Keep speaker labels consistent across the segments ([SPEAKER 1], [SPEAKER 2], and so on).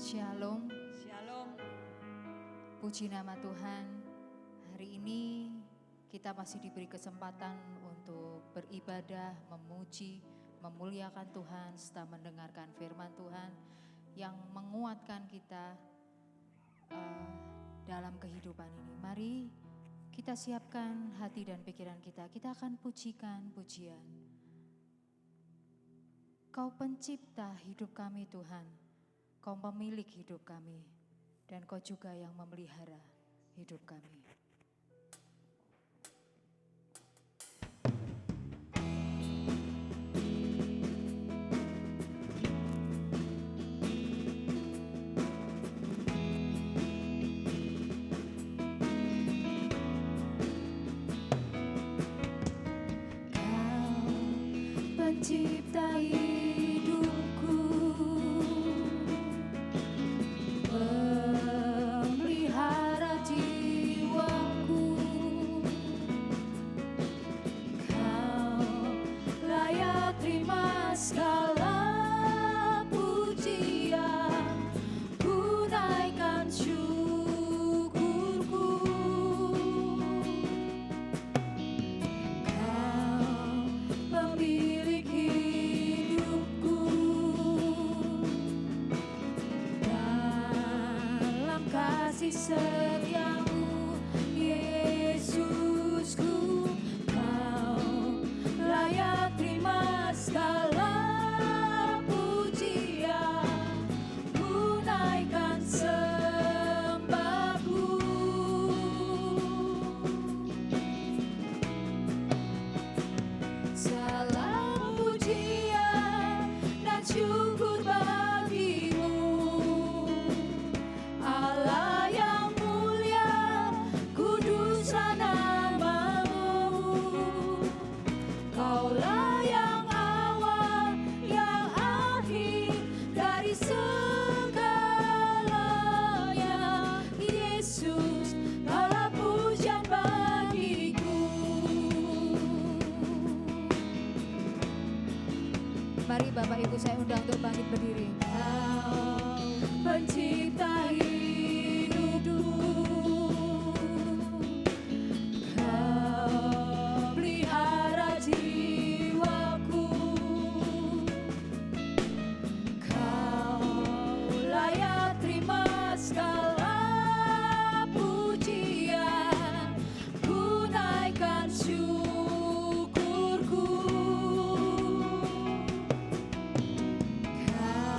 [SPEAKER 1] Shalom.
[SPEAKER 2] Shalom.
[SPEAKER 1] Puji nama Tuhan. Hari ini kita masih diberi kesempatan untuk beribadah, memuji, memuliakan Tuhan, serta mendengarkan firman Tuhan yang menguatkan kita dalam kehidupan ini. Mari kita siapkan hati dan pikiran kita. Kita akan pujikan pujian. Kau pencipta hidup kami Tuhan. Kau pemilik hidup kami, dan Kau juga yang memelihara hidup kami. Kau pencipta hidupku, memelihara jiwaku. Kau layak terima segala pujian, ku naikkan syukurku. Kau pemilik hidupku, dalam kasih setiamu Yesusku. Kau layak terima segala pujian, ku naikkan sembahku. Salam pujian dan syukur bagimu, Allah yang mulia, kuduslah namamu. Kaulah yang awal, yang akhir dari segalanya. Yesus, Kaulah pujian bagiku. Mari Bapak Ibu saya undang untuk bangkit berdiri. Kau pencipta hidupku, Kau pelihara jiwaku. Kau layak terima segala pujian, ku naikkan syukurku. Kau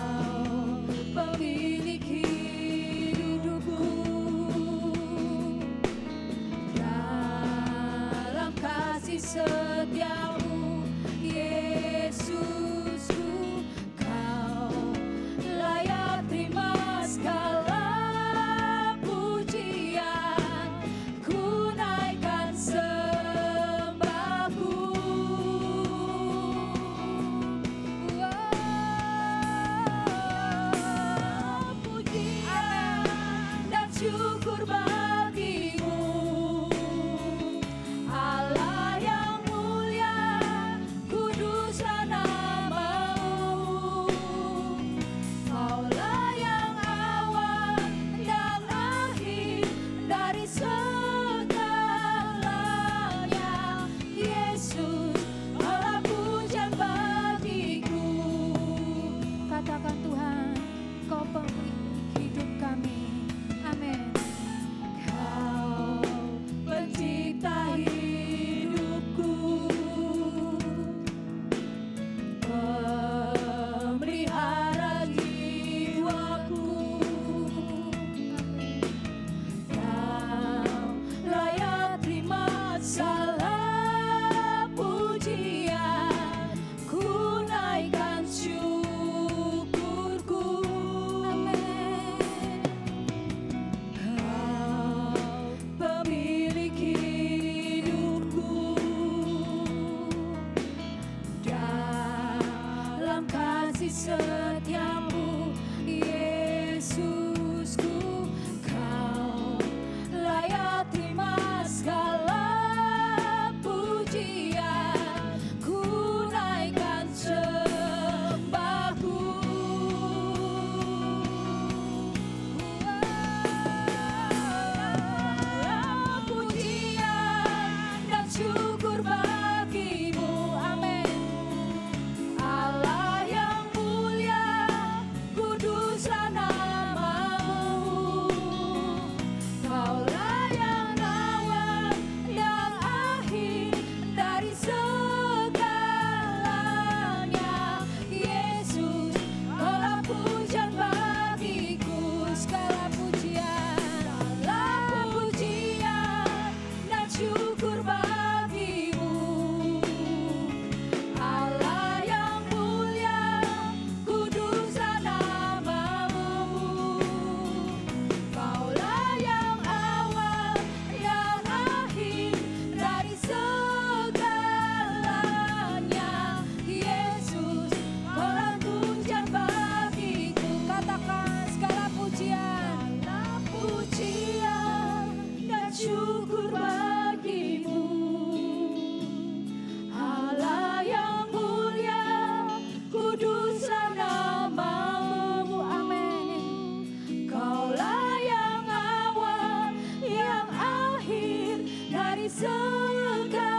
[SPEAKER 1] segalanya.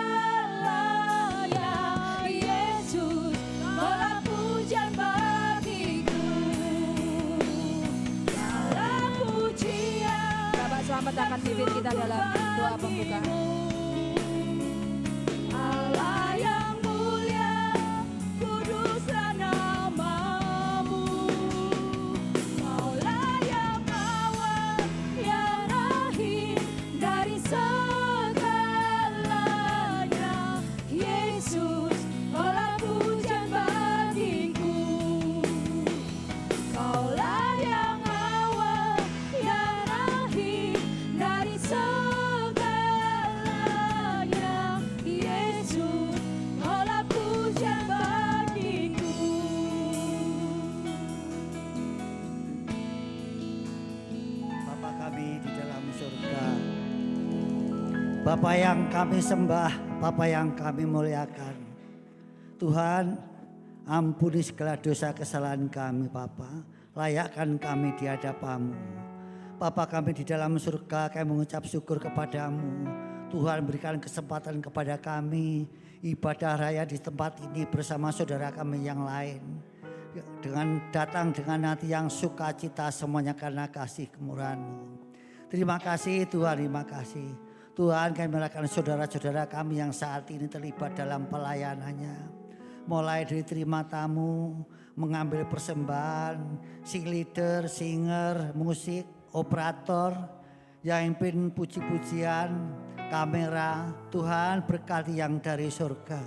[SPEAKER 1] Yesus, segala pujian bagiku. Segala pujian.
[SPEAKER 2] Bapak selamat angkat bibir kita dalam doa pembuka.
[SPEAKER 1] Allah yang mulia, kuduslah namamu. Maulah yang awal, yang akhir dari segalanya. Yesus, segala pujian bagiku. Kaulah yang awal, yang akhir dari segalanya. Yesus, segala pujian bagiku.
[SPEAKER 3] Bapa kami di dalam surga, Bapa yang kami sembah, Bapa yang kami muliakan. Tuhan, ampuni segala dosa kesalahan kami Bapa, layakkan kami di hadapan-Mu. Bapa kami di dalam surga, kami mengucap syukur kepadamu. Tuhan berikan kesempatan kepada kami ibadah raya di tempat ini bersama saudara kami yang lain. Dengan datang dengan hati yang sukacita semuanya karena kasih kemurahan-Mu. Terima kasih Tuhan, terima kasih. Tuhan, kami menyerahkan saudara-saudara kami yang saat ini terlibat dalam pelayanannya. Mulai dari terima tamu, mengambil persembahan, sing leader, singer, musik, operator, yang pimpin puji-pujian, kamera. Tuhan berkati yang dari surga.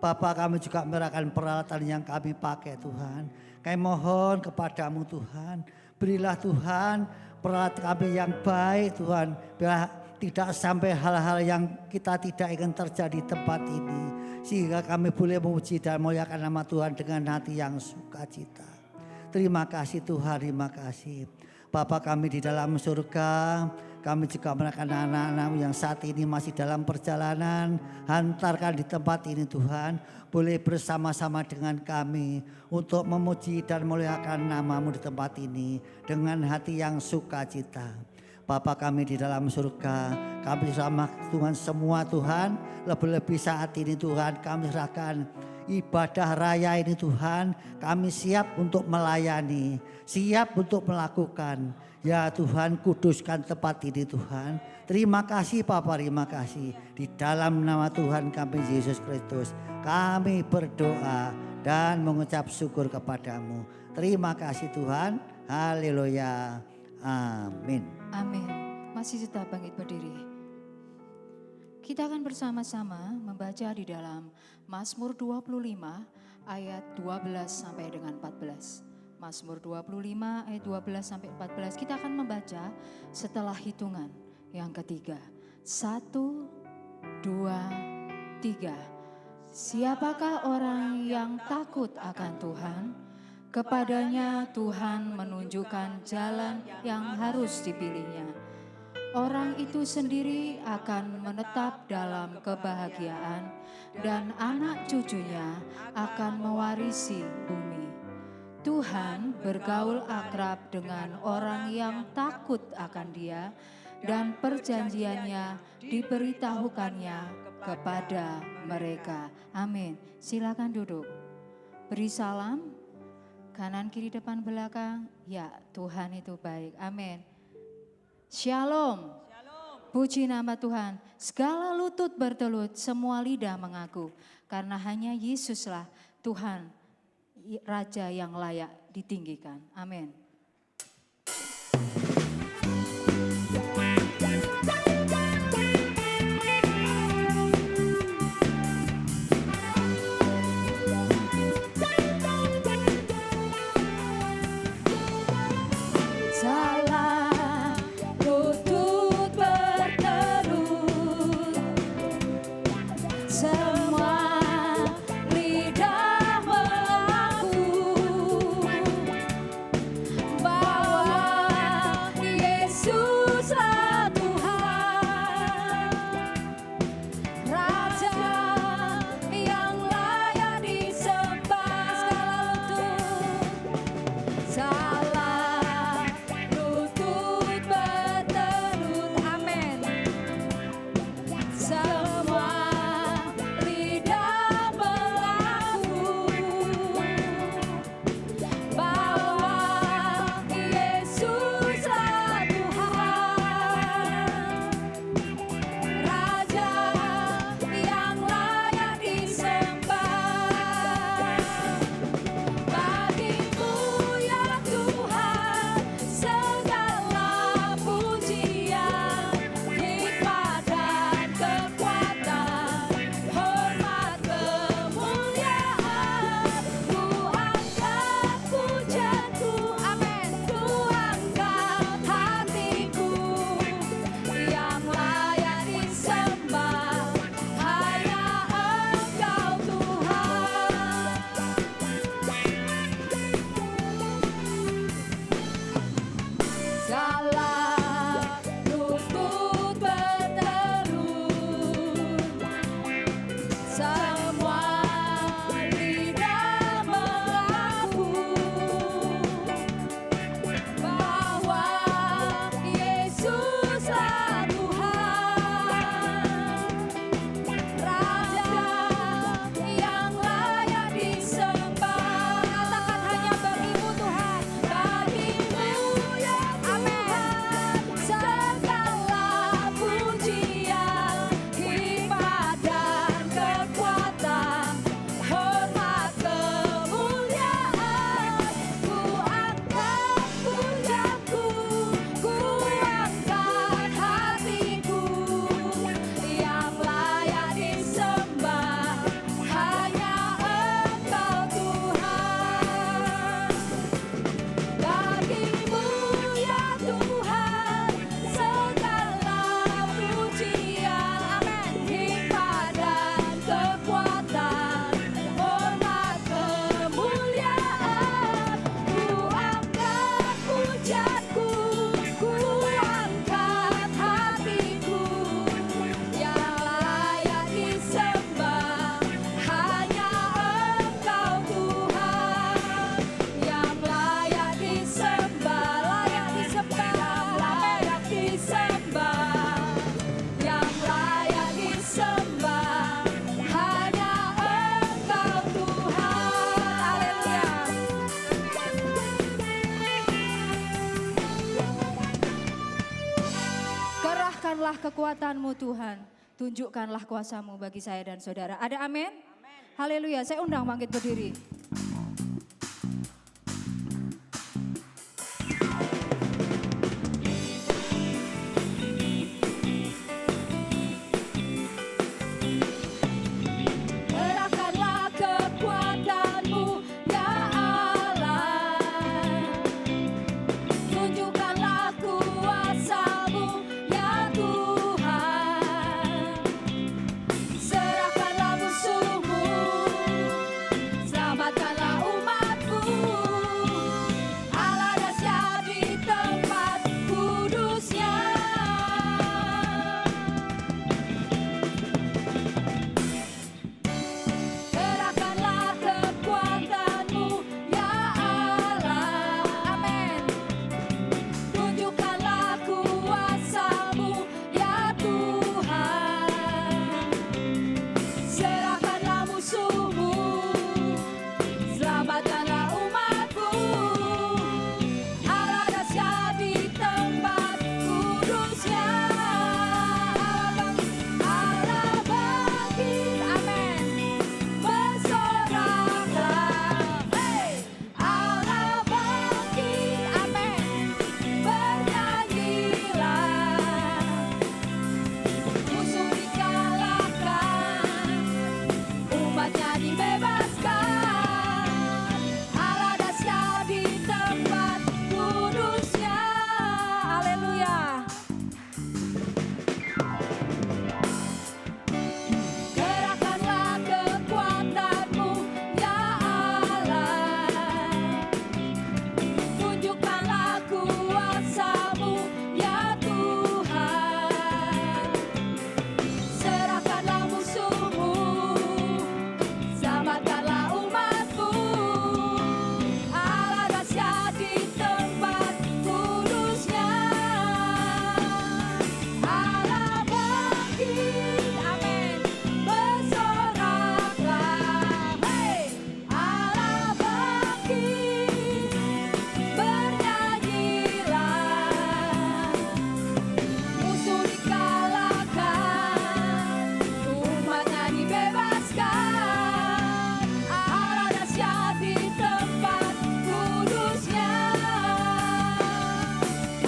[SPEAKER 3] Bapak, kami juga menyerahkan peralatan yang kami pakai Tuhan. Kami mohon kepadamu Tuhan, berilah Tuhan peralatan kami yang baik Tuhan. Biar tidak sampai hal-hal yang kita tidak ingin terjadi di tempat ini. Sehingga kami boleh memuji dan memuliakan nama Tuhan dengan hati yang sukacita. Terima kasih Tuhan, terima kasih. Bapa kami di dalam surga, kami juga menyerahkan anak-anak yang saat ini masih dalam perjalanan. Hantarkan di tempat ini Tuhan, boleh bersama-sama dengan kami untuk memuji dan memuliakan nama-Mu di tempat ini dengan hati yang sukacita. Bapa kami di dalam surga, kami bersama Tuhan semua Tuhan, lebih-lebih saat ini Tuhan kami serahkan ibadah raya ini Tuhan, kami siap untuk melayani, siap untuk melakukan. Ya Tuhan, kuduskan tempat ini Tuhan. Terima kasih Bapa, terima kasih. Di dalam nama Tuhan kami Yesus Kristus, kami berdoa dan mengucap syukur kepadamu. Terima kasih Tuhan, haleluya, amin.
[SPEAKER 1] Amin. Masih tetap bangkit berdiri. Kita akan bersama-sama membaca di dalam Mazmur 25 ayat 12 sampai dengan 14. Mazmur 25 ayat 12 sampai 14. Kita akan membaca setelah hitungan yang ketiga. 1, 2, 3. Siapakah orang yang takut akan Tuhan? Kepadanya Tuhan menunjukkan jalan yang harus dipilihnya. Orang itu sendiri akan menetap dalam kebahagiaan dan anak cucunya akan mewarisi bumi. Tuhan bergaul akrab dengan orang yang takut akan Dia dan perjanjiannya diberitahukannya kepada mereka. Amin. Silakan duduk. Beri salam. Kanan, kiri, depan, belakang. Ya, Tuhan itu baik. Amin. Shalom. Puji nama Tuhan. Segala lutut bertelut, semua lidah mengaku. Karena hanya Yesuslah Tuhan, Raja yang layak ditinggikan. Amin. Nyatakanlah kekuatan-Mu Tuhan. Tunjukkanlah kuasa-Mu bagi saya dan saudara. Ada amin? Haleluya. Saya undang bangkit berdiri. Kerahkanlah kekuatan-Mu ya Allah. Tunjukkanlah kuasa-Mu ya Tuhan. Serahkanlah musuh-Mu, selamatkanlah umat-Mu. Allah dahsyat di tempat kudus-Nya. Kerahkanlah kekuatan-Mu ya Allah. Amin. Tunjukkanlah kuasa-Mu ya Tuhan. Serahkanlah musuh-Mu, selamatkanlah umat-Mu. Allah dahsyat di tempat kudus-Nya. Allah bangkit, amin. Bersoraklah, hey. Allah bangkit, amin. Bernyanyilah. Musuh dikalahkan, umatnya dibebaskan. Allah dahsyat di tempat kudus-Nya. Haleluya. Kerahkanlah kekuatan-Mu ya Allah. Tunjukkanlah kuasa-Mu ya Tuhan. Serahkanlah musuh-Mu, selamatkanlah umat-Mu. Allah dahsyat di tempat kudus-Nya. Allah bangkit, amin. Bersoraklah, hey. Allah bangkit, bernyanyilah. Musuh dikalahkan, umatnya dibebaskan. Allah dahsyat di tempat kudus-Nya.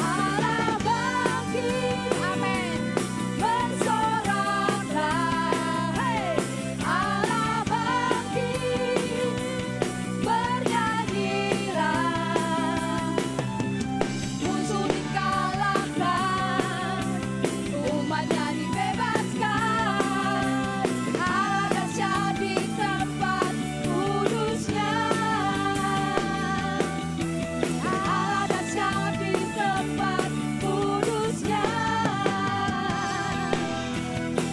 [SPEAKER 1] Allah bangkit, amin. Bersoraklah, hey. Allah bangkit, bernyanyilah. Musuh dikalahkan, umatnya dibebaskan. Allah dahsyat di tempat kudus-Nya. Allah dahsyat di tempat kudus-Nya.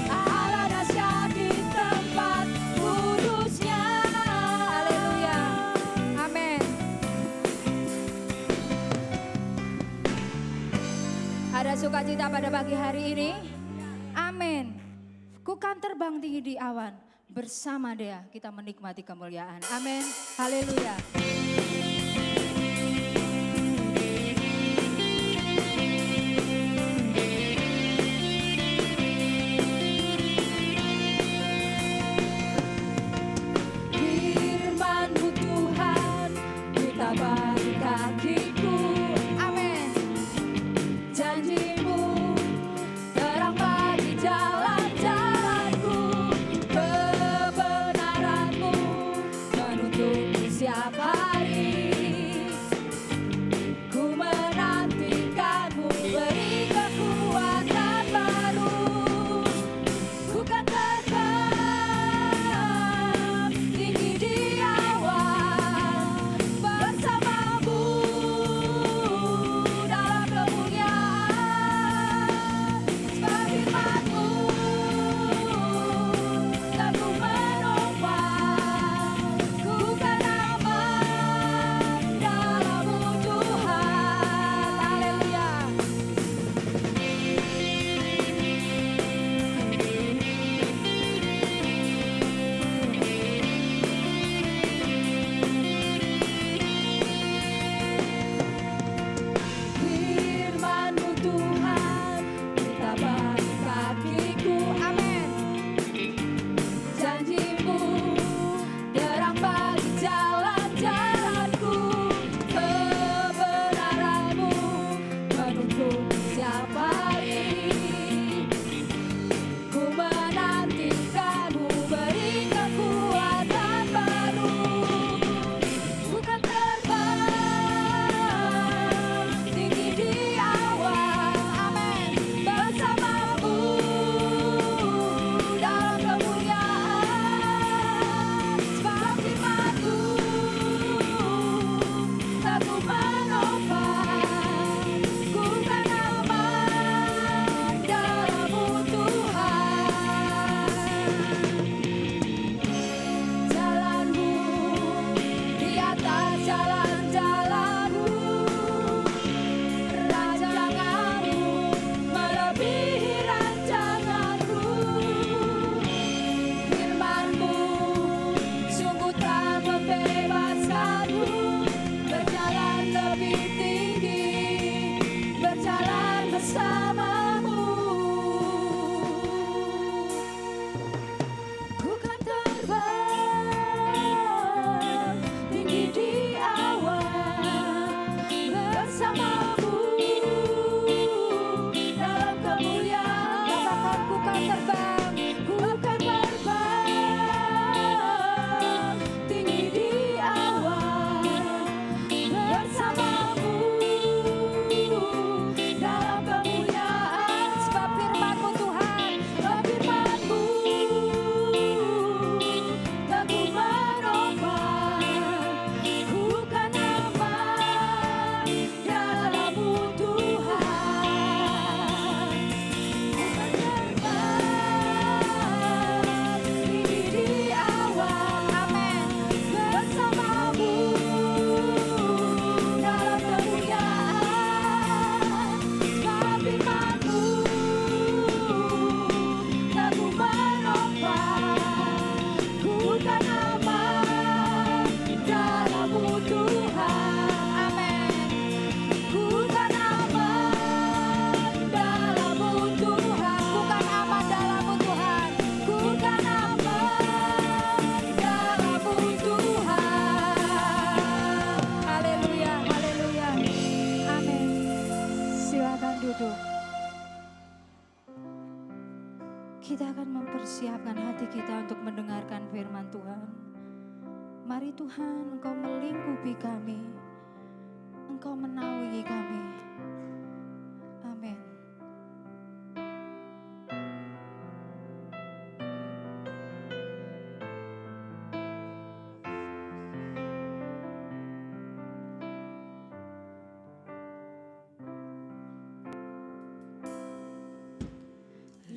[SPEAKER 1] Allah dahsyat di tempat kudus-Nya. Haleluya. Amin. Ada sukacita pada pagi hari ini? Amin. Ku kan terbang tinggi di awan. Bersama Dia kita menikmati kemuliaan. Amin. Haleluya. Firman-Mu Tuhan, ku tabari kakiku. Amin. Janji-Mu terang bagi jalan-jalanku. Kebenaran-Mu menuntunku setiap hari. Kita akan mempersiapkan hati kita untuk mendengarkan firman Tuhan. Mari Tuhan, Engkau melingkupi kami, Engkau menaungi kami. Amin.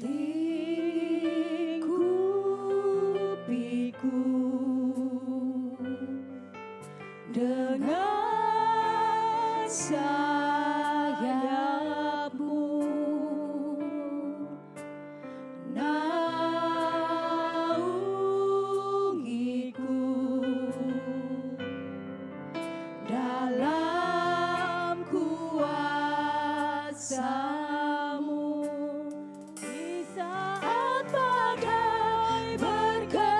[SPEAKER 1] Lingkupiku dengan sayap-Mu, naungiku dalam kuasa-Mu. Di saat badai bergelora,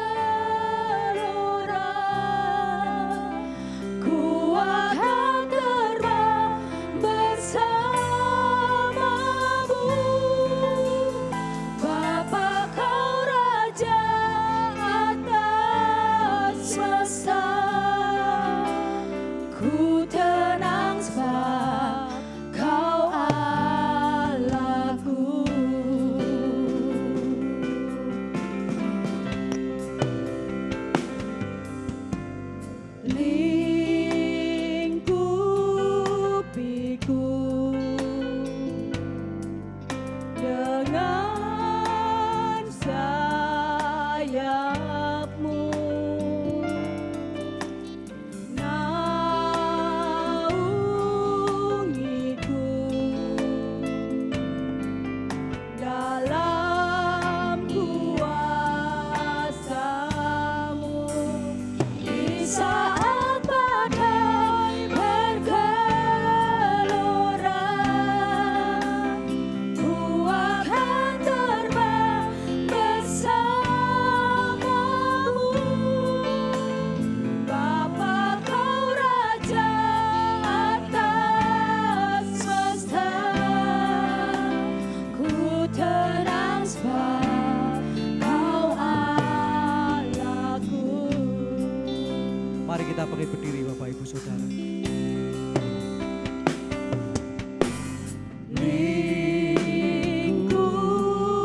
[SPEAKER 1] ku akan terbang bersama-Mu. Bapa, Kau Raja atas semesta, ku tenang sebab Kau Allahku. Lingkupiku dengan sayap-Mu, naungiku dalam kuasa-Mu. Di saat badai bergelora, ku akan terbang bersama-Mu. Bapa, Kau Raja atas semesta, ku tenang sebab Kau Allahku.
[SPEAKER 4] Mari kita pakai berdiri Bapak Ibu Saudara.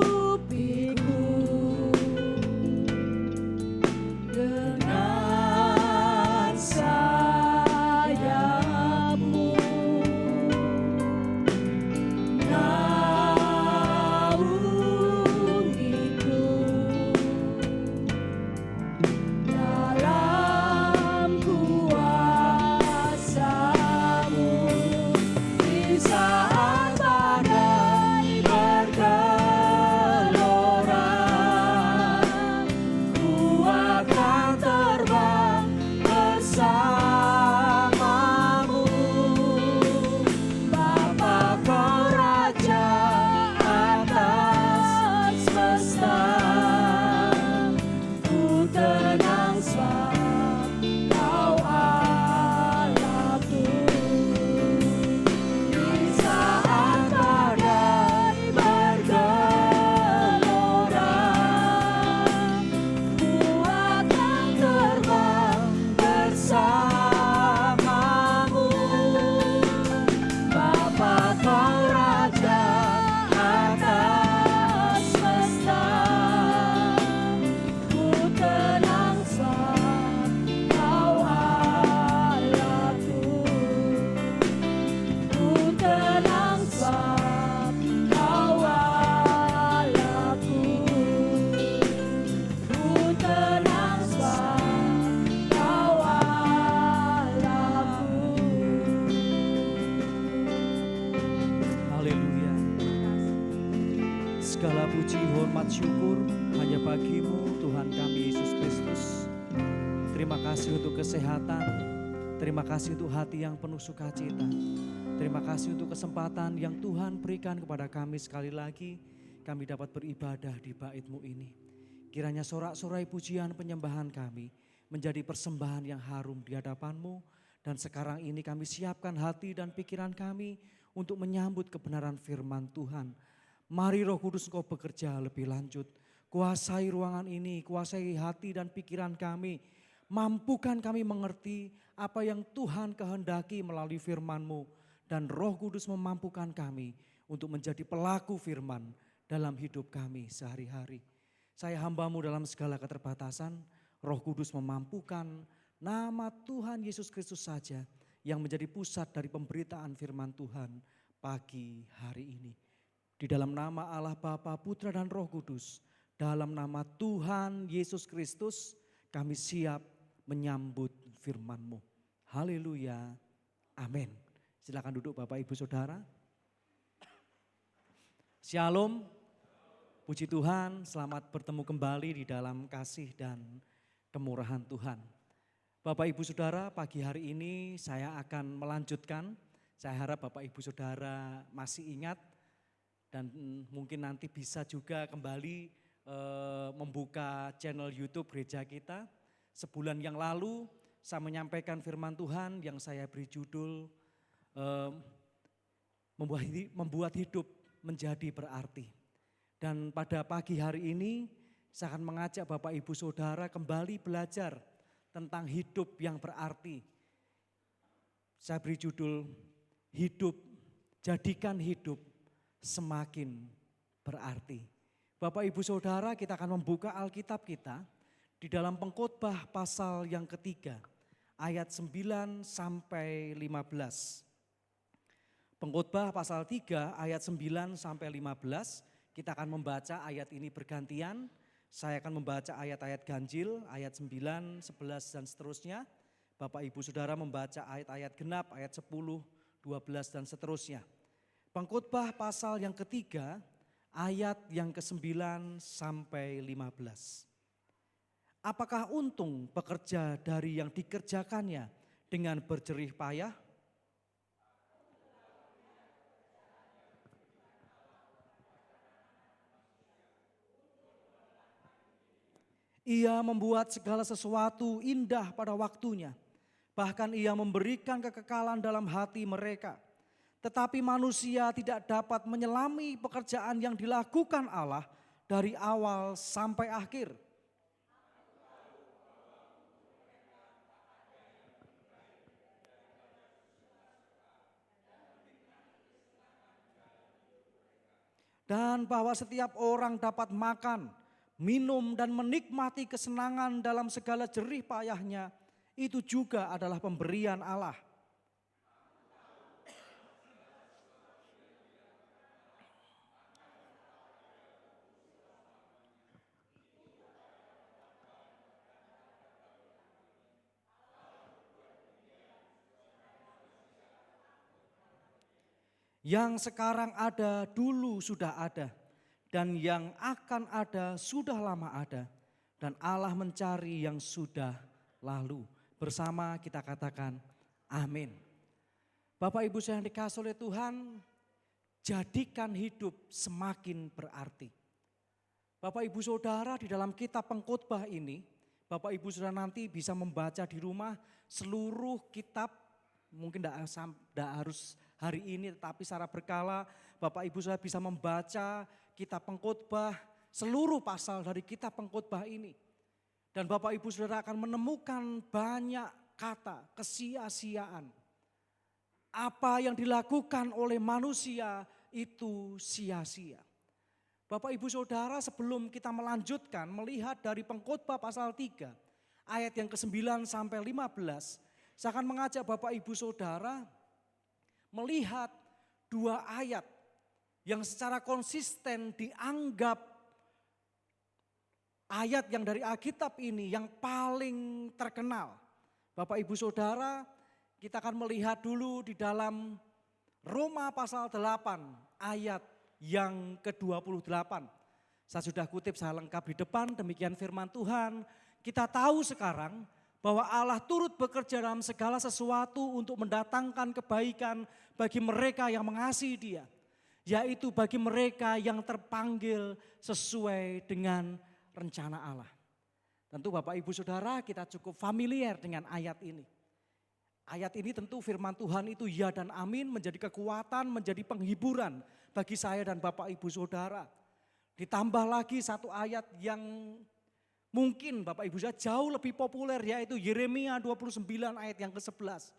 [SPEAKER 1] Lingkupiku dengan sayap-Mu, naungiku dalam kuasa-Mu. Di saat badai bergelora, ku akan terbang bersama-Mu. Bapa, Kau Raja atas semesta, ku tenang sebab Kau Allahku. Di saat badai bergelora, ku akan terbang bersama-Mu. Bapa, Kau Raja atas semesta, ku tenang sebab Kau Allahku. Ku tenang sebab Kau Allahku. Ku tenang sebab Kau Allahku.
[SPEAKER 4] Haleluya. Segala puji, hormat, syukur hanya bagi-Mu Tuhan kami Yesus Kristus. Terima kasih untuk kesehatan, terima kasih untuk hati yang penuh sukacita. Terima kasih untuk kesempatan yang Tuhan berikan kepada kami sekali lagi. Kami dapat beribadah di bait-Mu ini. Kiranya sorak-sorai pujian penyembahan kami menjadi persembahan yang harum di hadapan-Mu. Dan sekarang ini kami siapkan hati dan pikiran kami untuk menyambut kebenaran firman Tuhan. Mari Roh Kudus Engkau bekerja lebih lanjut. Kuasai ruangan ini, kuasai hati dan pikiran kami. Mampukan kami mengerti apa yang Tuhan kehendaki melalui firman-Mu. Dan Roh Kudus memampukan kami untuk menjadi pelaku firman dalam hidup kami sehari-hari. Saya hamba-Mu dalam segala keterbatasan, Roh Kudus memampukan, nama Tuhan Yesus Kristus saja yang menjadi pusat dari pemberitaan firman Tuhan pagi hari ini. Di dalam nama Allah Bapa, Putra dan Roh Kudus, dalam nama Tuhan Yesus Kristus, kami siap menyambut firman-Mu. Haleluya, amin. Silakan duduk Bapak Ibu Saudara. Shalom, puji Tuhan, selamat bertemu kembali di dalam kasih dan kemurahan Tuhan. Bapak Ibu Saudara, pagi hari ini saya akan melanjutkan. Saya harap Bapak Ibu Saudara masih ingat dan mungkin nanti bisa juga kembali membuka channel YouTube gereja kita. Sebulan yang lalu saya menyampaikan firman Tuhan yang saya beri judul membuat hidup menjadi berarti. Dan pada pagi hari ini saya akan mengajak Bapak Ibu Saudara kembali belajar tentang hidup yang berarti. Saya beri judul hidup, jadikan hidup semakin berarti. Bapak Ibu Saudara, kita akan membuka Alkitab kita di dalam Pengkhotbah pasal yang ketiga ayat 9 sampai 15. Pengkhotbah pasal 3 ayat 9 sampai 15, kita akan membaca ayat ini bergantian. Saya akan membaca ayat-ayat ganjil, ayat 9, 11 dan seterusnya. Bapak Ibu Saudara membaca ayat-ayat genap, ayat 10, 12 dan seterusnya. Pengkhotbah pasal yang ketiga, ayat yang ke-9 sampai 15. Apakah untung bekerja dari yang dikerjakannya dengan berjerih payah? Ia membuat segala sesuatu indah pada waktunya. Bahkan ia memberikan kekekalan dalam hati mereka. Tetapi manusia tidak dapat menyelami pekerjaan yang dilakukan Allah dari awal sampai akhir. Dan bahwa setiap orang dapat makan, minum dan menikmati kesenangan dalam segala jerih payahnya, itu juga adalah pemberian Allah. Yang sekarang ada dulu sudah ada. Dan yang akan ada sudah lama ada. Dan Allah mencari yang sudah lalu. Bersama kita katakan amin. Bapak Ibu yang dikasihi oleh Tuhan, jadikan hidup semakin berarti. Bapak Ibu Saudara, di dalam kitab Pengkhotbah ini, Bapak Ibu Saudara nanti bisa membaca di rumah seluruh kitab. Mungkin tidak harus hari ini, tetapi secara berkala Bapak Ibu Saudara bisa membaca kitab Pengkhotbah, seluruh pasal dari kitab Pengkhotbah ini. Dan Bapak Ibu Saudara akan menemukan banyak kata kesia-siaan. Apa yang dilakukan oleh manusia itu sia-sia. Bapak Ibu Saudara, sebelum kita melanjutkan melihat dari Pengkhotbah pasal 3 ayat yang ke-9 sampai 15, saya akan mengajak Bapak Ibu Saudara melihat dua ayat yang secara konsisten dianggap ayat yang dari Alkitab ini yang paling terkenal. Bapak Ibu Saudara, kita akan melihat dulu di dalam Roma pasal 8 ayat yang ke-28. Saya sudah kutip, saya lengkap di depan, demikian firman Tuhan. Kita tahu sekarang bahwa Allah turut bekerja dalam segala sesuatu untuk mendatangkan kebaikan bagi mereka yang mengasihi Dia. Yaitu bagi mereka yang terpanggil sesuai dengan rencana Allah. Tentu Bapak Ibu Saudara, kita cukup familiar dengan ayat ini. Ayat ini tentu firman Tuhan itu ya dan amin, menjadi kekuatan, menjadi penghiburan bagi saya dan Bapak Ibu Saudara. Ditambah lagi satu ayat yang mungkin Bapak Ibu Saudara jauh lebih populer, yaitu Yeremia 29 ayat yang ke-11.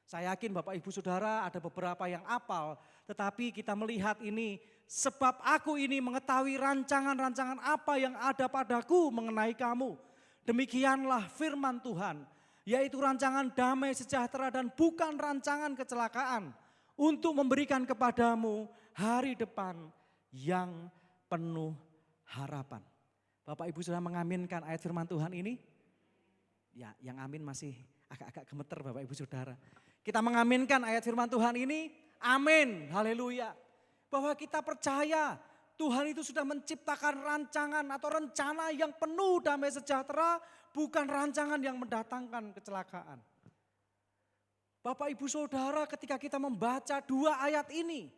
[SPEAKER 4] Saya yakin Bapak Ibu Saudara ada beberapa yang hafal, tetapi kita melihat ini, sebab aku ini mengetahui rancangan-rancangan apa yang ada padaku mengenai kamu. Demikianlah firman Tuhan, yaitu rancangan damai sejahtera dan bukan rancangan kecelakaan, untuk memberikan kepadamu hari depan yang penuh harapan. Bapak Ibu sudah mengaminkan ayat firman Tuhan ini? Ya, yang amin masih agak-agak gemeter Bapak Ibu Saudara. Kita mengaminkan ayat firman Tuhan ini, amin, haleluya. Bahwa kita percaya Tuhan itu sudah menciptakan rancangan atau rencana yang penuh damai sejahtera, bukan rancangan yang mendatangkan kecelakaan. Bapak Ibu Saudara, ketika kita membaca dua ayat ini,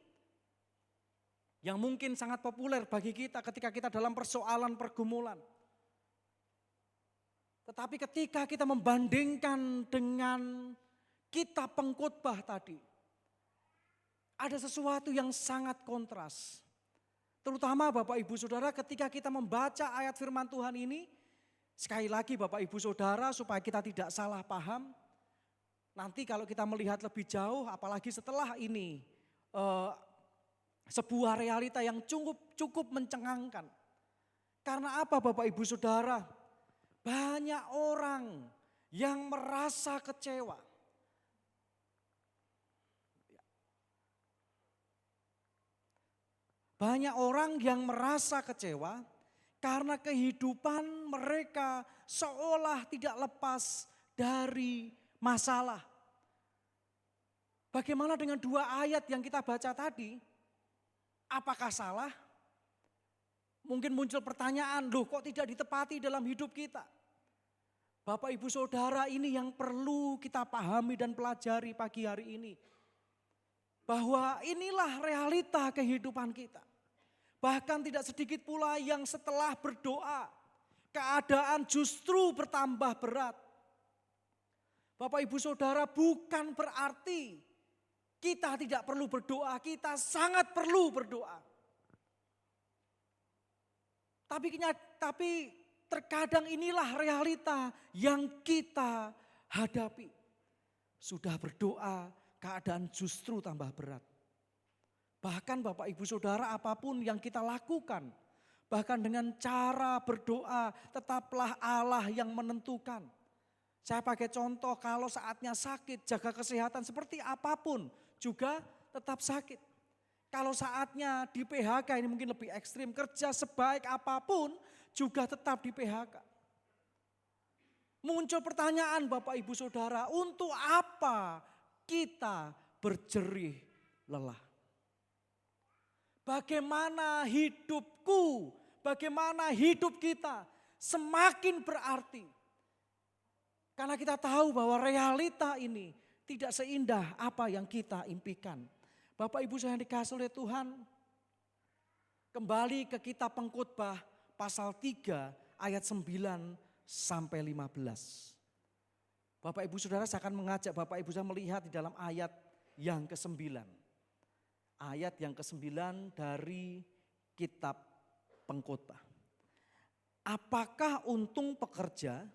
[SPEAKER 4] yang mungkin sangat populer bagi kita ketika kita dalam persoalan pergumulan. Tetapi ketika kita membandingkan dengan kitab Pengkhotbah tadi, ada sesuatu yang sangat kontras. Terutama Bapak Ibu Saudara, ketika kita membaca ayat firman Tuhan ini, sekali lagi Bapak Ibu Saudara, supaya kita tidak salah paham, nanti kalau kita melihat lebih jauh, apalagi setelah ini, sebuah realita yang cukup mencengangkan. Karena apa Bapak Ibu Saudara? Banyak orang yang merasa kecewa. Banyak orang yang merasa kecewa karena kehidupan mereka seolah tidak lepas dari masalah. Bagaimana dengan dua ayat yang kita baca tadi? Apakah salah? Mungkin muncul pertanyaan, loh kok tidak ditepati dalam hidup kita? Bapak Ibu Saudara, ini yang perlu kita pahami dan pelajari pagi hari ini. Bahwa inilah realita kehidupan kita. Bahkan tidak sedikit pula yang setelah berdoa, keadaan justru bertambah berat. Bapak Ibu Saudara, bukan berarti kita tidak perlu berdoa, kita sangat perlu berdoa. Tapi terkadang inilah realita yang kita hadapi. Sudah berdoa, keadaan justru tambah berat. Bahkan Bapak Ibu Saudara, apapun yang kita lakukan, bahkan dengan cara berdoa, tetaplah Allah yang menentukan. Saya pakai contoh, kalau saatnya sakit, jaga kesehatan seperti apapun juga tetap sakit. Kalau saatnya di PHK, ini mungkin lebih ekstrim, kerja sebaik apapun juga tetap di PHK. Muncul pertanyaan Bapak Ibu Saudara, untuk apa kita berjerih lelah? Bagaimana hidupku, bagaimana hidup kita semakin berarti. Karena kita tahu bahwa realita ini tidak seindah apa yang kita impikan. Bapak Ibu saya dikasih oleh Tuhan, kembali ke kitab Pengkhotbah pasal 3 ayat 9 sampai 15. Bapak Ibu Saudara, saya akan mengajak Bapak Ibu saya melihat di dalam ayat yang ke-9. Ayat yang ke-9 dari kitab Pengkhotbah. Apakah untung pekerja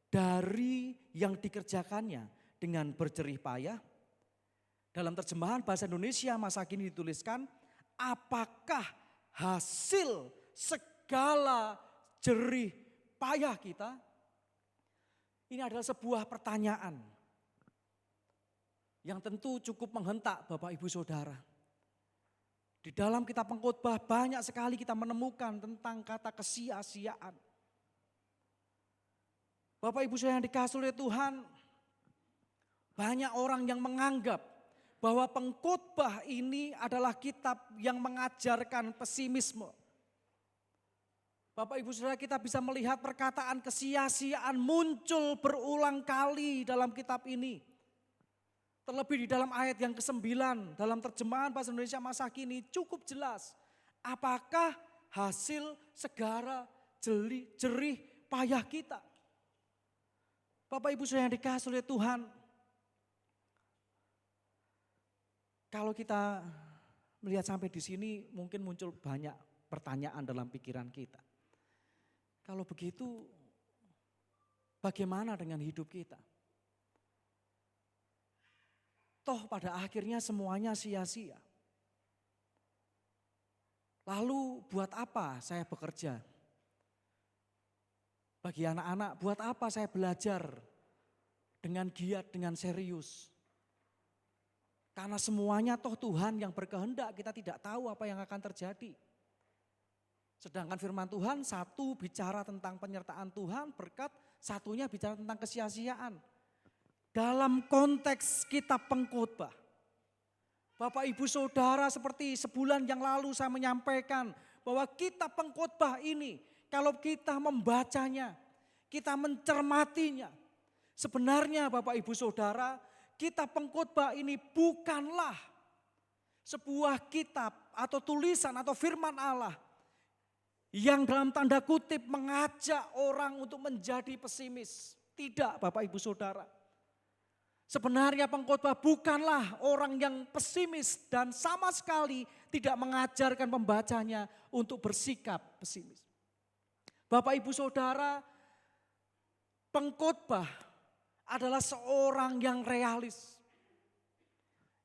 [SPEAKER 4] dari yang dikerjakannya dengan berjerih payah? Dalam terjemahan bahasa Indonesia masa kini dituliskan, apakah hasil segala jerih payah kita? Ini adalah sebuah pertanyaan yang tentu cukup menghentak Bapak Ibu Saudara. Di dalam kitab Pengkhotbah banyak sekali kita menemukan tentang kata kesia-siaan. Bapak Ibu saya yang dikasih oleh Tuhan, banyak orang yang menganggap bahwa Pengkhotbah ini adalah kitab yang mengajarkan pesimisme. Bapak Ibu Saudara, kita bisa melihat perkataan kesia-siaan muncul berulang kali dalam kitab ini. Terlebih di dalam ayat yang ke-9 dalam terjemahan bahasa Indonesia masa kini cukup jelas. Apakah hasil segala jerih payah kita? Bapak Ibu saya yang dikasih oleh Tuhan, kalau kita melihat sampai di sini mungkin muncul banyak pertanyaan dalam pikiran kita. Kalau begitu bagaimana dengan hidup kita? Toh pada akhirnya semuanya sia-sia. Lalu buat apa saya bekerja? Bagi anak-anak, buat apa saya belajar dengan giat, dengan serius? Karena semuanya toh Tuhan yang berkehendak, kita tidak tahu apa yang akan terjadi. Sedangkan firman Tuhan satu bicara tentang penyertaan Tuhan, berkat, satunya bicara tentang kesia-siaan. Dalam konteks kita pengkhotbah. Bapak Ibu Saudara, seperti sebulan yang lalu saya menyampaikan bahwa kita pengkhotbah ini, kalau kita membacanya, kita mencermatinya. Sebenarnya Bapak Ibu Saudara, kita pengkhotbah ini bukanlah sebuah kitab atau tulisan atau firman Allah yang dalam tanda kutip mengajak orang untuk menjadi pesimis. Tidak Bapak Ibu Saudara. Sebenarnya pengkhotbah bukanlah orang yang pesimis dan sama sekali tidak mengajarkan pembacanya untuk bersikap pesimis. Bapak Ibu Saudara, pengkhotbah adalah seorang yang realis.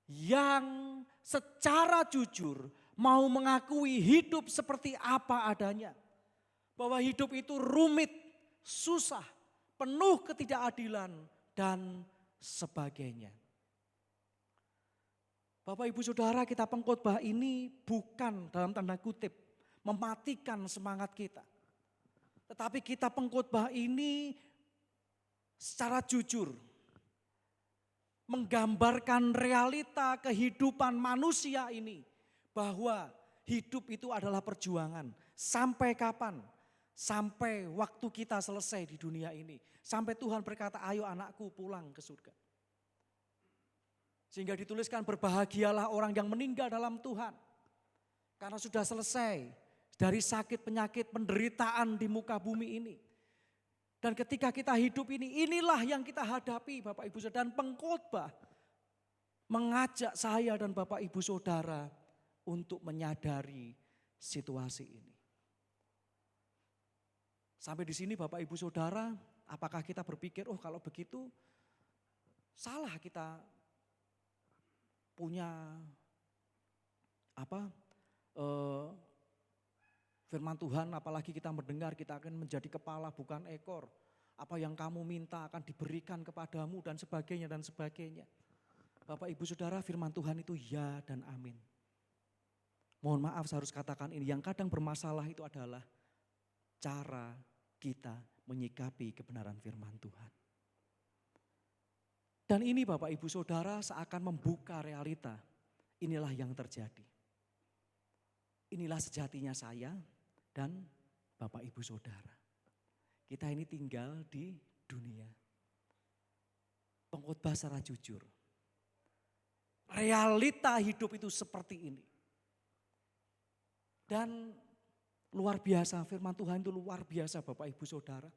[SPEAKER 4] Yang secara jujur mau mengakui hidup seperti apa adanya. Bahwa hidup itu rumit, susah, penuh ketidakadilan dan sebagainya. Bapak Ibu Saudara, kita pengkhotbah ini bukan dalam tanda kutip mematikan semangat kita. Tetapi kita pengkhotbah ini secara jujur menggambarkan realita kehidupan manusia ini. Bahwa hidup itu adalah perjuangan. Sampai kapan? Sampai waktu kita selesai di dunia ini. Sampai Tuhan berkata, ayo anakku pulang ke surga. Sehingga dituliskan berbahagialah orang yang meninggal dalam Tuhan. Karena sudah selesai dari sakit, penyakit, penderitaan di muka bumi ini. Dan ketika kita hidup ini, inilah yang kita hadapi Bapak Ibu Saudara. Dan pengkhotbah mengajak saya dan Bapak Ibu Saudara untuk menyadari situasi ini. Sampai di sini Bapak Ibu Saudara, apakah kita berpikir, oh kalau begitu salah kita punya firman Tuhan, apalagi kita mendengar kita akan menjadi kepala bukan ekor. Apa yang kamu minta akan diberikan kepadamu dan sebagainya dan sebagainya. Bapak Ibu Saudara, firman Tuhan itu ya dan amin. Mohon maaf saya harus katakan ini, yang kadang bermasalah itu adalah cara kita menyikapi kebenaran firman Tuhan. Dan ini Bapak Ibu Saudara seakan membuka realita, inilah yang terjadi. Inilah sejatinya saya dan Bapak Ibu Saudara. Kita ini tinggal di dunia. Pengkhotbah secara jujur. Realita hidup itu seperti ini. Dan luar biasa, firman Tuhan itu luar biasa Bapak Ibu Saudara.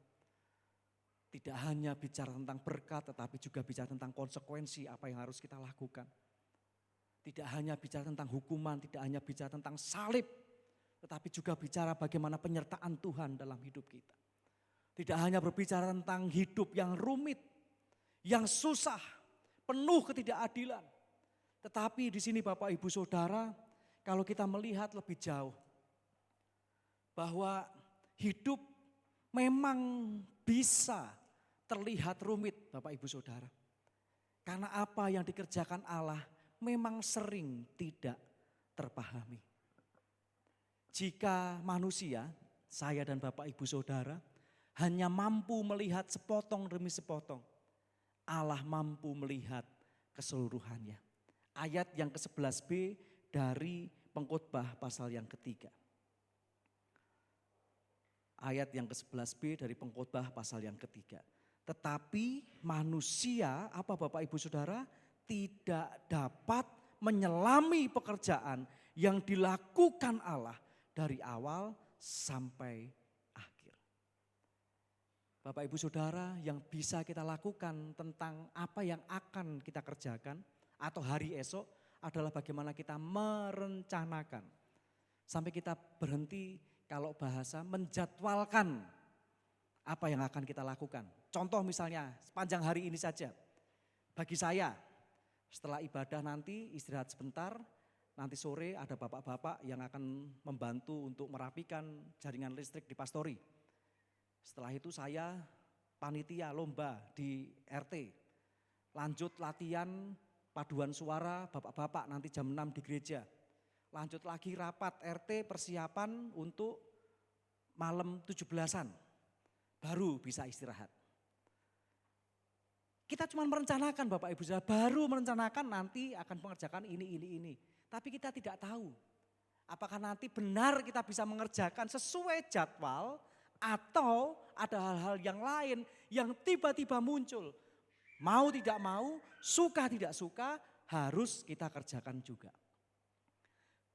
[SPEAKER 4] Tidak hanya bicara tentang berkat, tetapi juga bicara tentang konsekuensi apa yang harus kita lakukan. Tidak hanya bicara tentang hukuman, tidak hanya bicara tentang salib, tetapi juga bicara bagaimana penyertaan Tuhan dalam hidup kita. Tidak hanya berbicara tentang hidup yang rumit, yang susah, penuh ketidakadilan. Tetapi di sini Bapak Ibu Saudara, kalau kita melihat lebih jauh, bahwa hidup memang bisa terlihat rumit Bapak Ibu Saudara. Karena apa yang dikerjakan Allah memang sering tidak terpahami. Jika manusia, saya dan Bapak Ibu Saudara, hanya mampu melihat sepotong demi sepotong, Allah mampu melihat keseluruhannya. Ayat yang ke-11b dari Pengkhotbah pasal yang ketiga. Ayat yang ke-11b dari Pengkhotbah pasal yang ketiga. Tetapi manusia, apa Bapak Ibu Saudara, tidak dapat menyelami pekerjaan yang dilakukan Allah dari awal sampai akhir. Bapak Ibu Saudara, yang bisa kita lakukan tentang apa yang akan kita kerjakan atau hari esok adalah bagaimana kita merencanakan. Sampai kita berhenti kalau bahasa menjadwalkan apa yang akan kita lakukan. Contoh misalnya sepanjang hari ini saja. Bagi saya setelah ibadah nanti istirahat sebentar, nanti sore ada bapak-bapak yang akan membantu untuk merapikan jaringan listrik di pastori. Setelah itu saya panitia lomba di RT. Lanjut latihan paduan suara bapak-bapak nanti jam 6 di gereja. Lanjut lagi rapat RT persiapan untuk malam 17-an. Baru bisa istirahat. Kita cuma merencanakan Bapak Ibu Saudara, baru merencanakan nanti akan mengerjakan ini. Tapi kita tidak tahu apakah nanti benar kita bisa mengerjakan sesuai jadwal atau ada hal-hal yang lain yang tiba-tiba muncul. Mau tidak mau, suka tidak suka, harus kita kerjakan juga.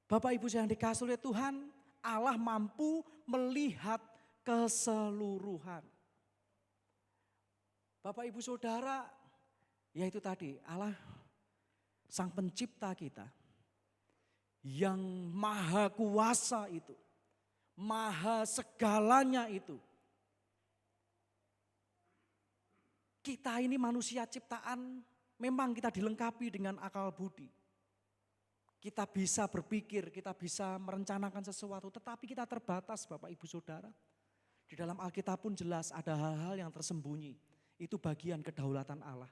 [SPEAKER 4] Bapak Ibu yang dikasihi oleh Tuhan, Allah mampu melihat keseluruhan. Bapak Ibu Saudara, yaitu tadi Allah Sang Pencipta kita yang maha kuasa itu, maha segalanya itu. Kita ini manusia ciptaan, memang kita dilengkapi dengan akal budi. Kita bisa berpikir, kita bisa merencanakan sesuatu, tetapi kita terbatas Bapak Ibu Saudara. Di dalam Alkitab pun jelas ada hal-hal yang tersembunyi, itu bagian kedaulatan Allah.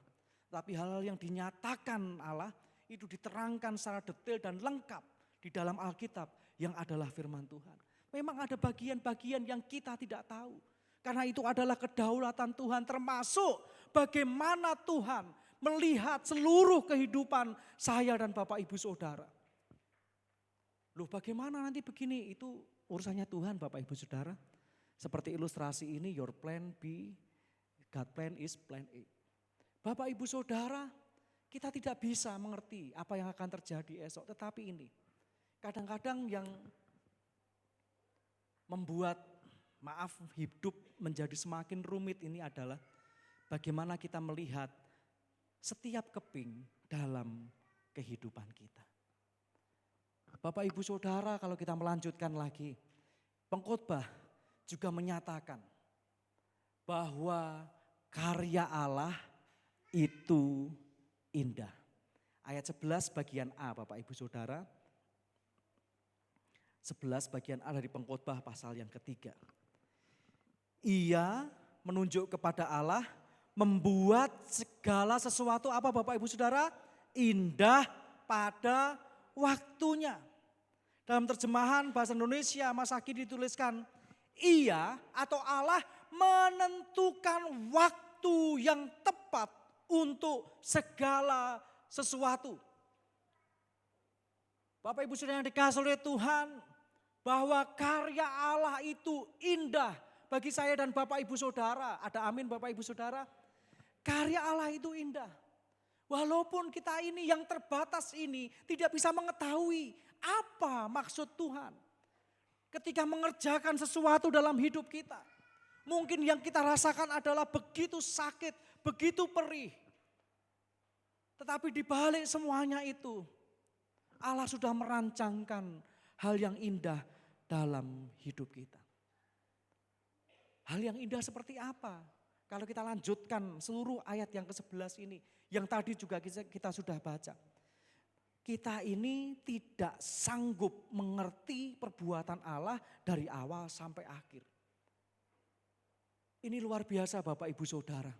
[SPEAKER 4] Tapi hal-hal yang dinyatakan Allah itu diterangkan secara detail dan lengkap di dalam Alkitab yang adalah firman Tuhan. Memang ada bagian-bagian yang kita tidak tahu. Karena itu adalah kedaulatan Tuhan, termasuk bagaimana Tuhan melihat seluruh kehidupan saya dan Bapak Ibu Saudara. Loh bagaimana nanti begini, itu urusannya Tuhan Bapak Ibu Saudara. Seperti ilustrasi ini, your plan B, God plan is plan A. Bapak Ibu Saudara, kita tidak bisa mengerti apa yang akan terjadi esok. Tetapi ini, kadang-kadang yang membuat hidup menjadi semakin rumit ini adalah bagaimana kita melihat setiap keping dalam kehidupan kita. Bapak Ibu Saudara, kalau kita melanjutkan lagi, pengkhotbah juga menyatakan bahwa karya Allah itu indah. Ayat 11 bagian A Bapak Ibu Saudara. 11 bagian A dari pengkhotbah pasal yang ketiga. Ia menunjuk kepada Allah membuat segala sesuatu apa Bapak Ibu Saudara? Indah pada waktunya. Dalam terjemahan bahasa Indonesia Mas Aki dituliskan, ia atau Allah menentukan waktu yang tepat untuk segala sesuatu. Bapak Ibu Saudara yang dikasihi oleh Tuhan, bahwa karya Allah itu indah bagi saya dan Bapak Ibu Saudara. Ada amin Bapak Ibu Saudara? Karya Allah itu indah. Walaupun kita ini yang terbatas ini tidak bisa mengetahui apa maksud Tuhan. Ketika mengerjakan sesuatu dalam hidup kita. Mungkin yang kita rasakan adalah begitu sakit, begitu perih. Tetapi di balik semuanya itu, Allah sudah merancangkan hal yang indah dalam hidup kita. Hal yang indah seperti apa? Kalau kita lanjutkan seluruh ayat yang ke-11 ini, yang tadi juga kita sudah baca. Kita ini tidak sanggup mengerti perbuatan Allah dari awal sampai akhir. Ini luar biasa Bapak Ibu Saudara.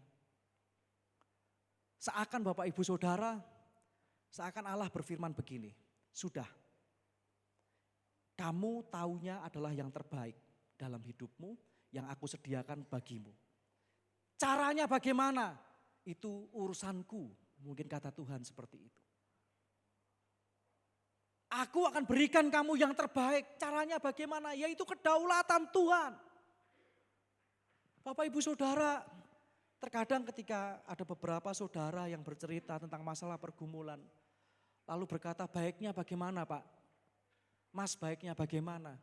[SPEAKER 4] Seakan Bapak Ibu Saudara, seakan Allah berfirman begini, sudah. Kamu taunya adalah yang terbaik dalam hidupmu yang aku sediakan bagimu. Caranya bagaimana? Itu urusanku, mungkin kata Tuhan seperti itu. Aku akan berikan kamu yang terbaik. Caranya bagaimana? Yaitu kedaulatan Tuhan. Bapak Ibu Saudara, terkadang ketika ada beberapa saudara yang bercerita tentang masalah pergumulan. Lalu berkata, baiknya bagaimana Pak? Mas, baiknya bagaimana?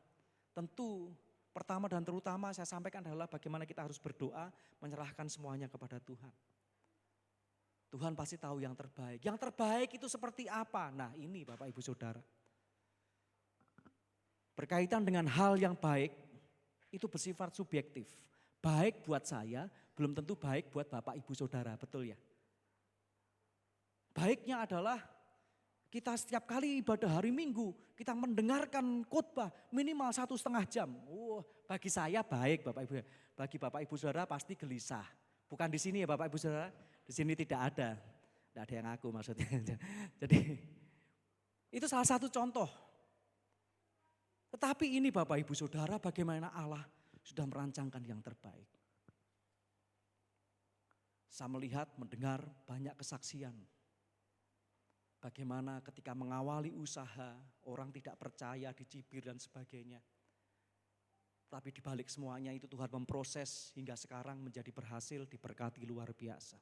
[SPEAKER 4] Tentu pertama dan terutama saya sampaikan adalah bagaimana kita harus berdoa, menyerahkan semuanya kepada Tuhan. Tuhan pasti tahu yang terbaik. Yang terbaik itu seperti apa? Nah ini Bapak Ibu Saudara. Berkaitan dengan hal yang baik itu bersifat subjektif. Baik buat saya belum tentu baik buat Bapak Ibu Saudara, betul ya? Baiknya adalah kita setiap kali ibadah hari Minggu kita mendengarkan khotbah minimal 1,5 jam. Bagi saya baik Bapak Ibu. Bagi Bapak Ibu Saudara pasti gelisah. Bukan di sini ya Bapak Ibu Saudara. Di sini tidak ada. Tidak ada yang aku maksudnya. Jadi itu salah satu contoh. Tetapi ini Bapak Ibu Saudara bagaimana Allah sudah merancangkan yang terbaik. Saya melihat, mendengar banyak kesaksian. Bagaimana ketika mengawali usaha, orang tidak percaya, dicibir dan sebagainya. Tapi di balik semuanya itu Tuhan memproses hingga sekarang menjadi berhasil, diberkati luar biasa.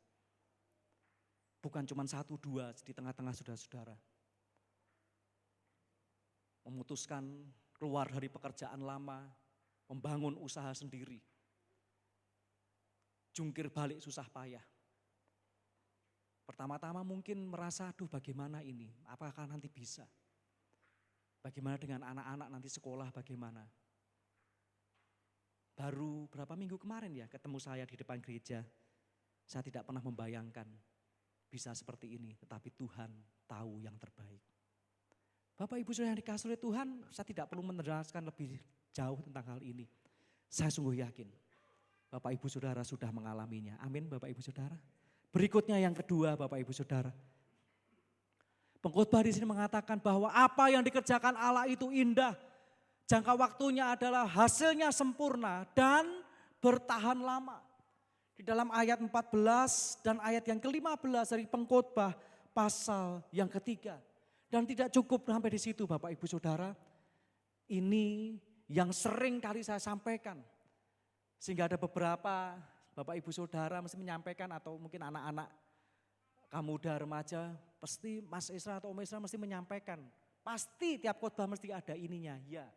[SPEAKER 4] Bukan cuma 1, 2 di tengah-tengah saudara-saudara. Memutuskan keluar dari pekerjaan lama, membangun usaha sendiri. Jungkir balik susah payah. Pertama-tama mungkin merasa, aduh bagaimana ini, apakah nanti bisa? Bagaimana dengan anak-anak nanti sekolah bagaimana? Baru berapa minggu kemarin ya ketemu saya di depan gereja. Saya tidak pernah membayangkan bisa seperti ini, tetapi Tuhan tahu yang terbaik. Bapak Ibu Saudara yang dikasihi oleh Tuhan, saya tidak perlu menerangkan lebih jauh tentang hal ini. Saya sungguh yakin Bapak Ibu Saudara sudah mengalaminya. Amin Bapak Ibu Saudara. Berikutnya yang kedua Bapak Ibu Saudara. Pengkhotbah di sini mengatakan bahwa apa yang dikerjakan Allah itu indah. Jangka waktunya adalah hasilnya sempurna dan bertahan lama. Di dalam ayat 14 dan ayat yang ke-15 dari Pengkhotbah pasal yang ketiga. Dan tidak cukup sampai di situ Bapak Ibu Saudara. Ini yang sering kali saya sampaikan. Sehingga ada beberapa Bapak Ibu Saudara mesti menyampaikan atau mungkin anak-anak kaum muda remaja pasti Mas Isra atau Om Isra mesti menyampaikan. Pasti tiap khotbah mesti ada ininya. Ya,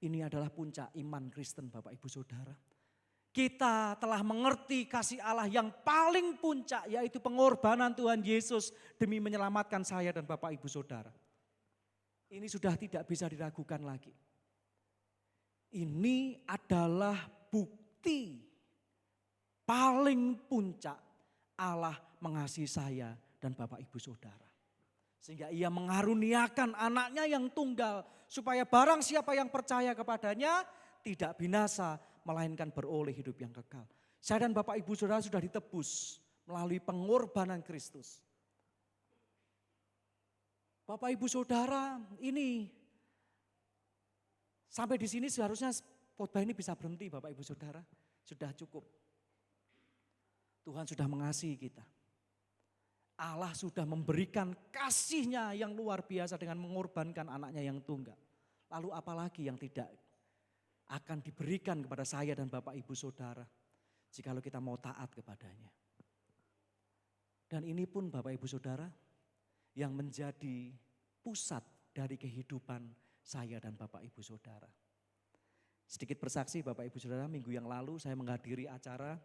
[SPEAKER 4] ini adalah puncak iman Kristen Bapak Ibu Saudara. Kita telah mengerti kasih Allah yang paling puncak yaitu pengorbanan Tuhan Yesus demi menyelamatkan saya dan Bapak Ibu Saudara. Ini sudah tidak bisa diragukan lagi. Ini adalah bukti paling puncak Allah mengasihi saya dan Bapak Ibu Saudara. Sehingga ia mengaruniakan anaknya yang tunggal supaya barang siapa yang percaya kepadanya tidak binasa melainkan beroleh hidup yang kekal. Saya dan Bapak Ibu Saudara sudah ditebus melalui pengorbanan Kristus. Bapak Ibu Saudara, ini sampai di sini seharusnya khotbah ini bisa berhenti Bapak Ibu Saudara. Sudah cukup. Tuhan sudah mengasihi kita. Allah sudah memberikan kasih-Nya yang luar biasa dengan mengorbankan anaknya yang tunggal. Lalu apalagi yang tidak akan diberikan kepada saya dan Bapak Ibu Saudara jikalau kita mau taat kepadanya. Dan ini pun Bapak Ibu Saudara yang menjadi pusat dari kehidupan saya dan Bapak Ibu Saudara. Sedikit bersaksi Bapak Ibu Saudara, minggu yang lalu saya menghadiri acara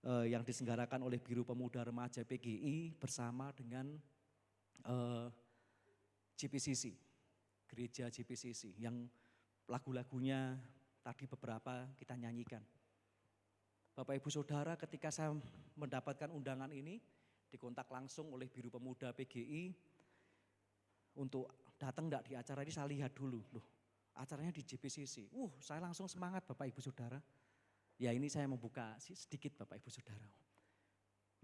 [SPEAKER 4] yang diselenggarakan oleh Biro Pemuda Remaja PGI bersama dengan GPCC, Gereja GPCC yang lagu-lagunya tadi beberapa kita nyanyikan. Bapak Ibu Saudara, ketika saya mendapatkan undangan ini dikontak langsung oleh Biro Pemuda PGI untuk datang enggak di acara ini, saya lihat dulu, loh acaranya di GPCC. Saya langsung semangat Bapak Ibu Saudara. Ya ini saya membuka sedikit Bapak Ibu Saudara.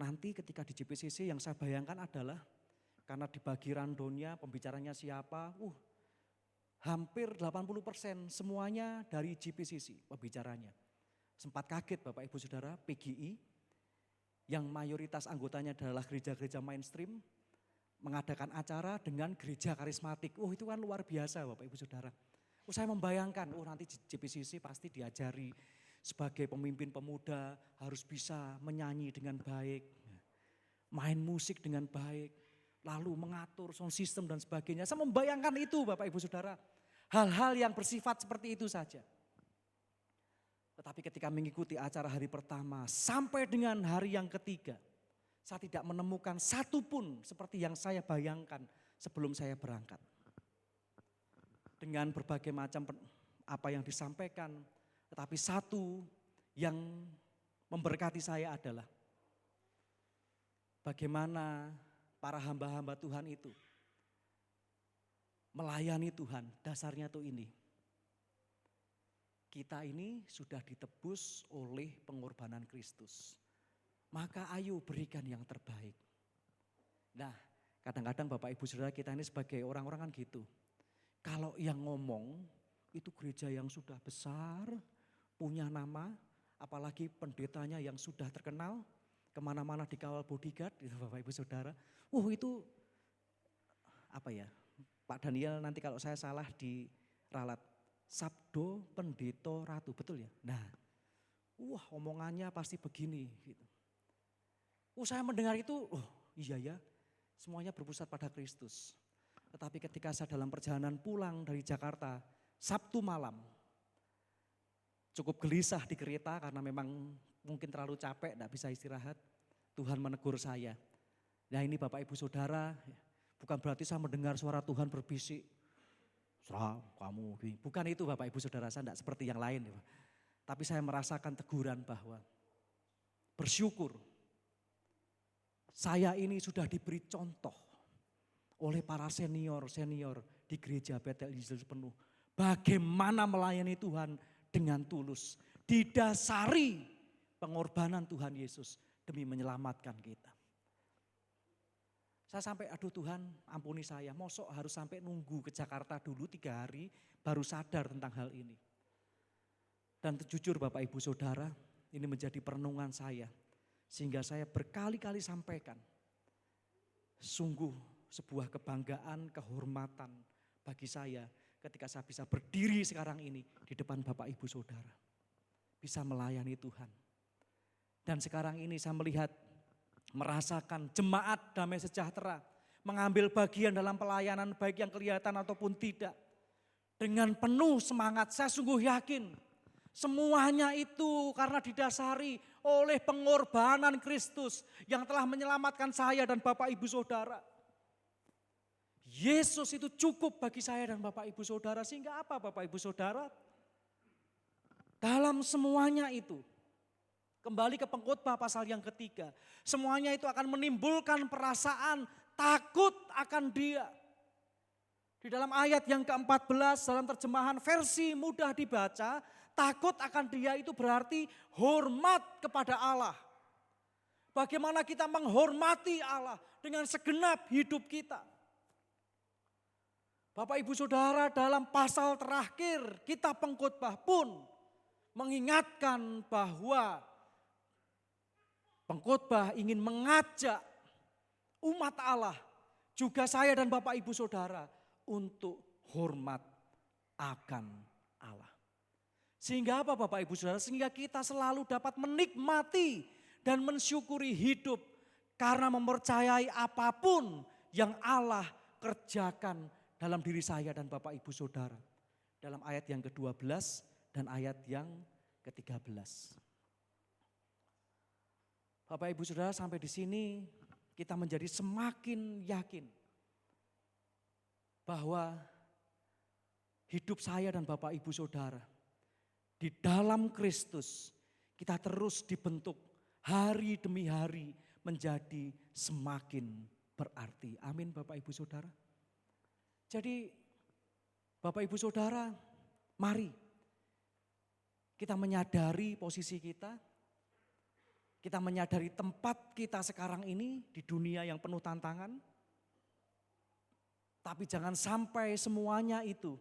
[SPEAKER 4] Nanti ketika di GPCC yang saya bayangkan adalah karena dibagi randomnya pembicaranya siapa, hampir 80% semuanya dari GPCC pembicaranya. Sempat kaget Bapak Ibu Saudara, PGI yang mayoritas anggotanya adalah gereja-gereja mainstream mengadakan acara dengan gereja karismatik. Itu kan luar biasa Bapak Ibu Saudara. Saya membayangkan, nanti GPCC pasti diajari sebagai pemimpin pemuda harus bisa menyanyi dengan baik, main musik dengan baik, lalu mengatur sound system dan sebagainya. Saya membayangkan itu Bapak Ibu Saudara, hal-hal yang bersifat seperti itu saja. Tetapi ketika mengikuti acara hari pertama sampai dengan hari yang ketiga, Saya tidak menemukan satu pun seperti yang saya bayangkan sebelum saya berangkat. Dengan berbagai macam apa yang disampaikan, tetapi satu yang memberkati saya adalah bagaimana para hamba-hamba Tuhan itu melayani Tuhan. Dasarnya tuh ini. Kita ini sudah ditebus oleh pengorbanan Kristus. Maka ayo berikan yang terbaik. Nah, kadang-kadang Bapak Ibu Saudara kita ini sebagai orang-orang kan gitu. Kalau yang ngomong itu gereja yang sudah besar, punya nama, apalagi pendetanya yang sudah terkenal, kemana-mana dikawal bodyguard, gitu Bapak Ibu Saudara. Itu apa ya, Pak Daniel nanti kalau saya salah diralat, Sabdo Pendeta Ratu, betul ya? Nah, omongannya pasti begini gitu. Saya mendengar itu, iya ya, semuanya berpusat pada Kristus. Tetapi ketika saya dalam perjalanan pulang dari Jakarta, Sabtu malam, cukup gelisah di kereta karena memang mungkin terlalu capek, tidak bisa istirahat. Tuhan menegur saya. Nah ini Bapak Ibu Saudara, bukan berarti saya mendengar suara Tuhan berbisik, kamu, bukan itu Bapak Ibu Saudara, saya tidak seperti yang lain. Tapi saya merasakan teguran bahwa bersyukur. Saya ini sudah diberi contoh oleh para senior di gereja Bethel Yesus Penuh. Bagaimana melayani Tuhan dengan tulus. Didasari pengorbanan Tuhan Yesus demi menyelamatkan kita. Saya sampai aduh Tuhan ampuni saya. Mosok harus sampai nunggu ke Jakarta dulu 3 hari baru sadar tentang hal ini. Dan jujur Bapak Ibu Saudara ini menjadi perenungan saya. Sehingga saya berkali-kali sampaikan, sungguh sebuah kebanggaan, kehormatan bagi saya ketika saya bisa berdiri sekarang ini di depan Bapak Ibu Saudara. Bisa melayani Tuhan. Dan sekarang ini saya melihat, merasakan jemaat damai sejahtera, mengambil bagian dalam pelayanan baik yang kelihatan ataupun tidak. Dengan penuh semangat, saya sungguh yakin semuanya itu karena didasari oleh pengorbanan Kristus yang telah menyelamatkan saya dan Bapak Ibu Saudara. Yesus itu cukup bagi saya dan Bapak Ibu Saudara. Sehingga apa Bapak Ibu Saudara? Dalam semuanya itu, kembali ke pengkhotbah pasal yang ketiga. Semuanya itu akan menimbulkan perasaan takut akan Dia. Di dalam ayat yang ke-14 dalam terjemahan versi mudah dibaca, takut akan Dia itu berarti hormat kepada Allah. Bagaimana kita menghormati Allah dengan segenap hidup kita. Bapak Ibu Saudara, dalam pasal terakhir kitab pengkhotbah pun mengingatkan bahwa pengkhotbah ingin mengajak umat Allah, juga saya dan Bapak Ibu Saudara untuk hormat akan Allah. Sehingga apa Bapak Ibu Saudara? Sehingga kita selalu dapat menikmati dan mensyukuri hidup karena mempercayai apapun yang Allah kerjakan dalam diri saya dan Bapak Ibu Saudara. Dalam ayat yang ke-12 dan ayat yang ke-13. Bapak Ibu Saudara, sampai di sini kita menjadi semakin yakin bahwa hidup saya dan Bapak Ibu Saudara di dalam Kristus kita terus dibentuk hari demi hari menjadi semakin berarti. Amin Bapak Ibu Saudara. Jadi Bapak Ibu Saudara, mari kita menyadari posisi kita. Kita menyadari tempat kita sekarang ini di dunia yang penuh tantangan. Tapi jangan sampai semuanya itu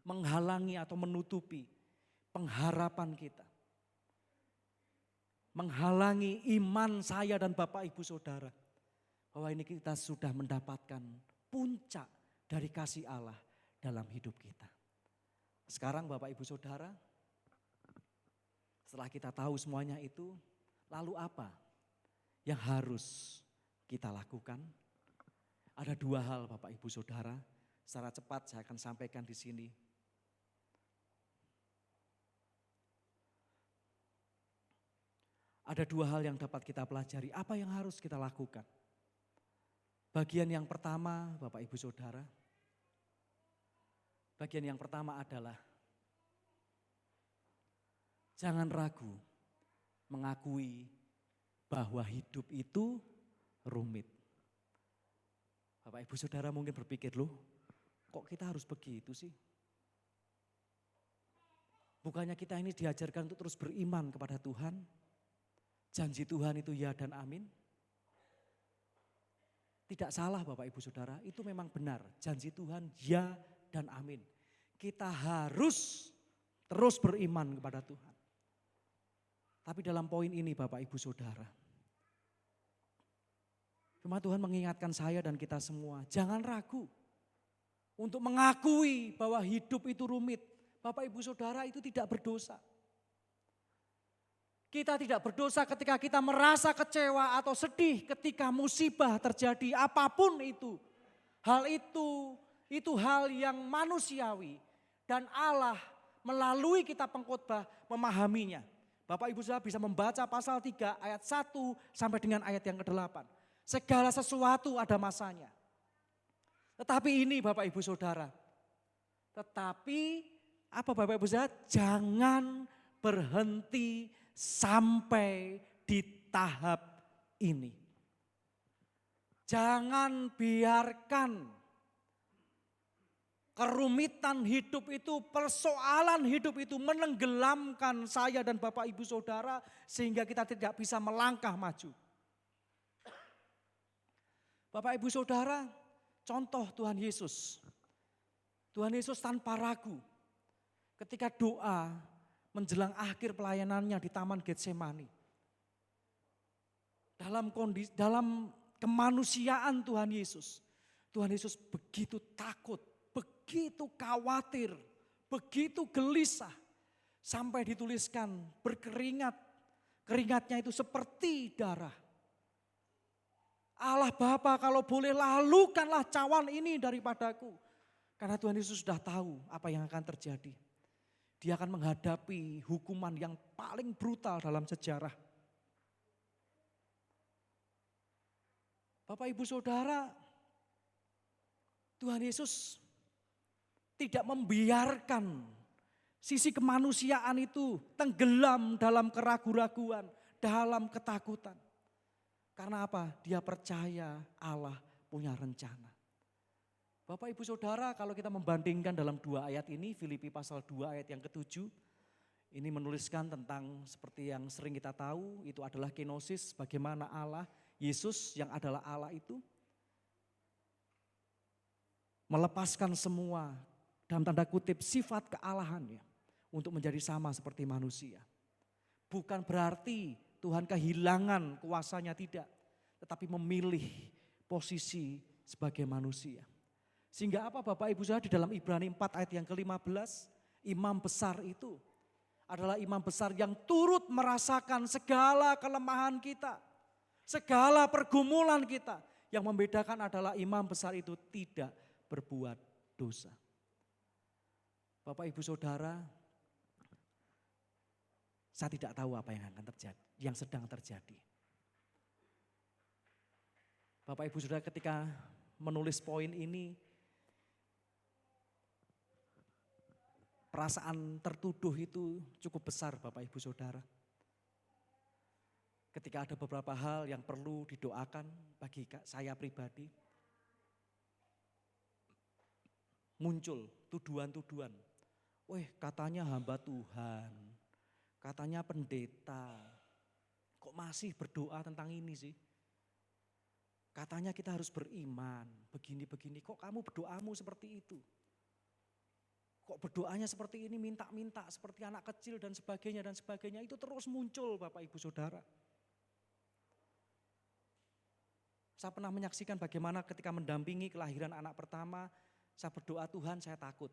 [SPEAKER 4] menghalangi atau menutupi pengharapan kita. Menghalangi iman saya dan Bapak Ibu Saudara. Bahwa ini kita sudah mendapatkan puncak dari kasih Allah dalam hidup kita. Sekarang Bapak Ibu Saudara, setelah kita tahu semuanya itu, lalu apa yang harus kita lakukan? Ada 2 hal Bapak Ibu Saudara, secara cepat saya akan sampaikan di sini. Ada dua hal yang dapat kita pelajari. Apa yang harus kita lakukan? Bagian yang pertama, Bapak Ibu Saudara. Bagian yang pertama adalah jangan ragu mengakui bahwa hidup itu rumit. Bapak Ibu Saudara mungkin berpikir, loh kok kita harus begitu sih? Bukannya kita ini diajarkan untuk terus beriman kepada Tuhan? Janji Tuhan itu ya dan amin? Tidak salah Bapak Ibu Saudara, itu memang benar. Janji Tuhan ya dan amin. Kita harus terus beriman kepada Tuhan. Tapi dalam poin ini Bapak Ibu Saudara, firman Tuhan mengingatkan saya dan kita semua, jangan ragu untuk mengakui bahwa hidup itu rumit. Bapak Ibu Saudara itu tidak berdosa. Kita tidak berdosa ketika kita merasa kecewa atau sedih ketika musibah terjadi, apapun itu. Hal itu hal yang manusiawi dan Allah melalui kitab pengkhotbah memahaminya. Bapak Ibu Saudara bisa membaca pasal 3 ayat 1 sampai dengan ayat yang ke-8. Segala sesuatu ada masanya. Tetapi ini Bapak Ibu Saudara, apa Bapak Ibu Saudara? Jangan berhenti sampai di tahap ini. Jangan biarkan kerumitan hidup itu, persoalan hidup itu menenggelamkan saya dan Bapak Ibu Saudara sehingga kita tidak bisa melangkah maju. Bapak Ibu Saudara, contoh Tuhan Yesus. Tuhan Yesus tanpa ragu ketika doa menjelang akhir pelayanannya di Taman Getsemani. Dalam kemanusiaan Tuhan Yesus begitu takut, begitu khawatir, begitu gelisah. Sampai dituliskan berkeringat, keringatnya itu seperti darah. Allah Bapa, kalau boleh lalukanlah cawan ini daripadaku. Karena Tuhan Yesus sudah tahu apa yang akan terjadi. Dia akan menghadapi hukuman yang paling brutal dalam sejarah. Bapak Ibu Saudara, Tuhan Yesus tidak membiarkan sisi kemanusiaan itu tenggelam dalam keraguan-raguan, dalam ketakutan. Karena apa? Dia percaya Allah punya rencana. Bapak Ibu Saudara, kalau kita membandingkan dalam dua ayat ini, Filipi pasal 2 ayat yang ke-7, ini menuliskan tentang seperti yang sering kita tahu, itu adalah kenosis, bagaimana Allah, Yesus yang adalah Allah itu melepaskan semua dalam tanda kutip sifat kealahannya untuk menjadi sama seperti manusia. Bukan berarti Tuhan kehilangan kuasanya, tidak, tetapi memilih posisi sebagai manusia. Sehingga apa Bapak Ibu Saudara, di dalam Ibrani 4 ayat yang ke-15, imam besar itu adalah imam besar yang turut merasakan segala kelemahan kita, segala pergumulan kita. Yang membedakan adalah imam besar itu tidak berbuat dosa. Bapak Ibu Saudara, saya tidak tahu apa yang akan terjadi, yang sedang terjadi. Bapak Ibu Saudara, ketika menulis poin ini, perasaan tertuduh itu cukup besar Bapak Ibu Saudara. Ketika ada beberapa hal yang perlu didoakan bagi saya pribadi, muncul tuduhan-tuduhan. Katanya hamba Tuhan, katanya pendeta, kok masih berdoa tentang ini sih? Katanya kita harus beriman, begini-begini, kok kamu berdoamu seperti itu? Kok berdoanya seperti ini, minta-minta seperti anak kecil dan sebagainya, itu terus muncul Bapak Ibu Saudara. Saya pernah menyaksikan bagaimana ketika mendampingi kelahiran anak pertama, saya berdoa, Tuhan saya takut.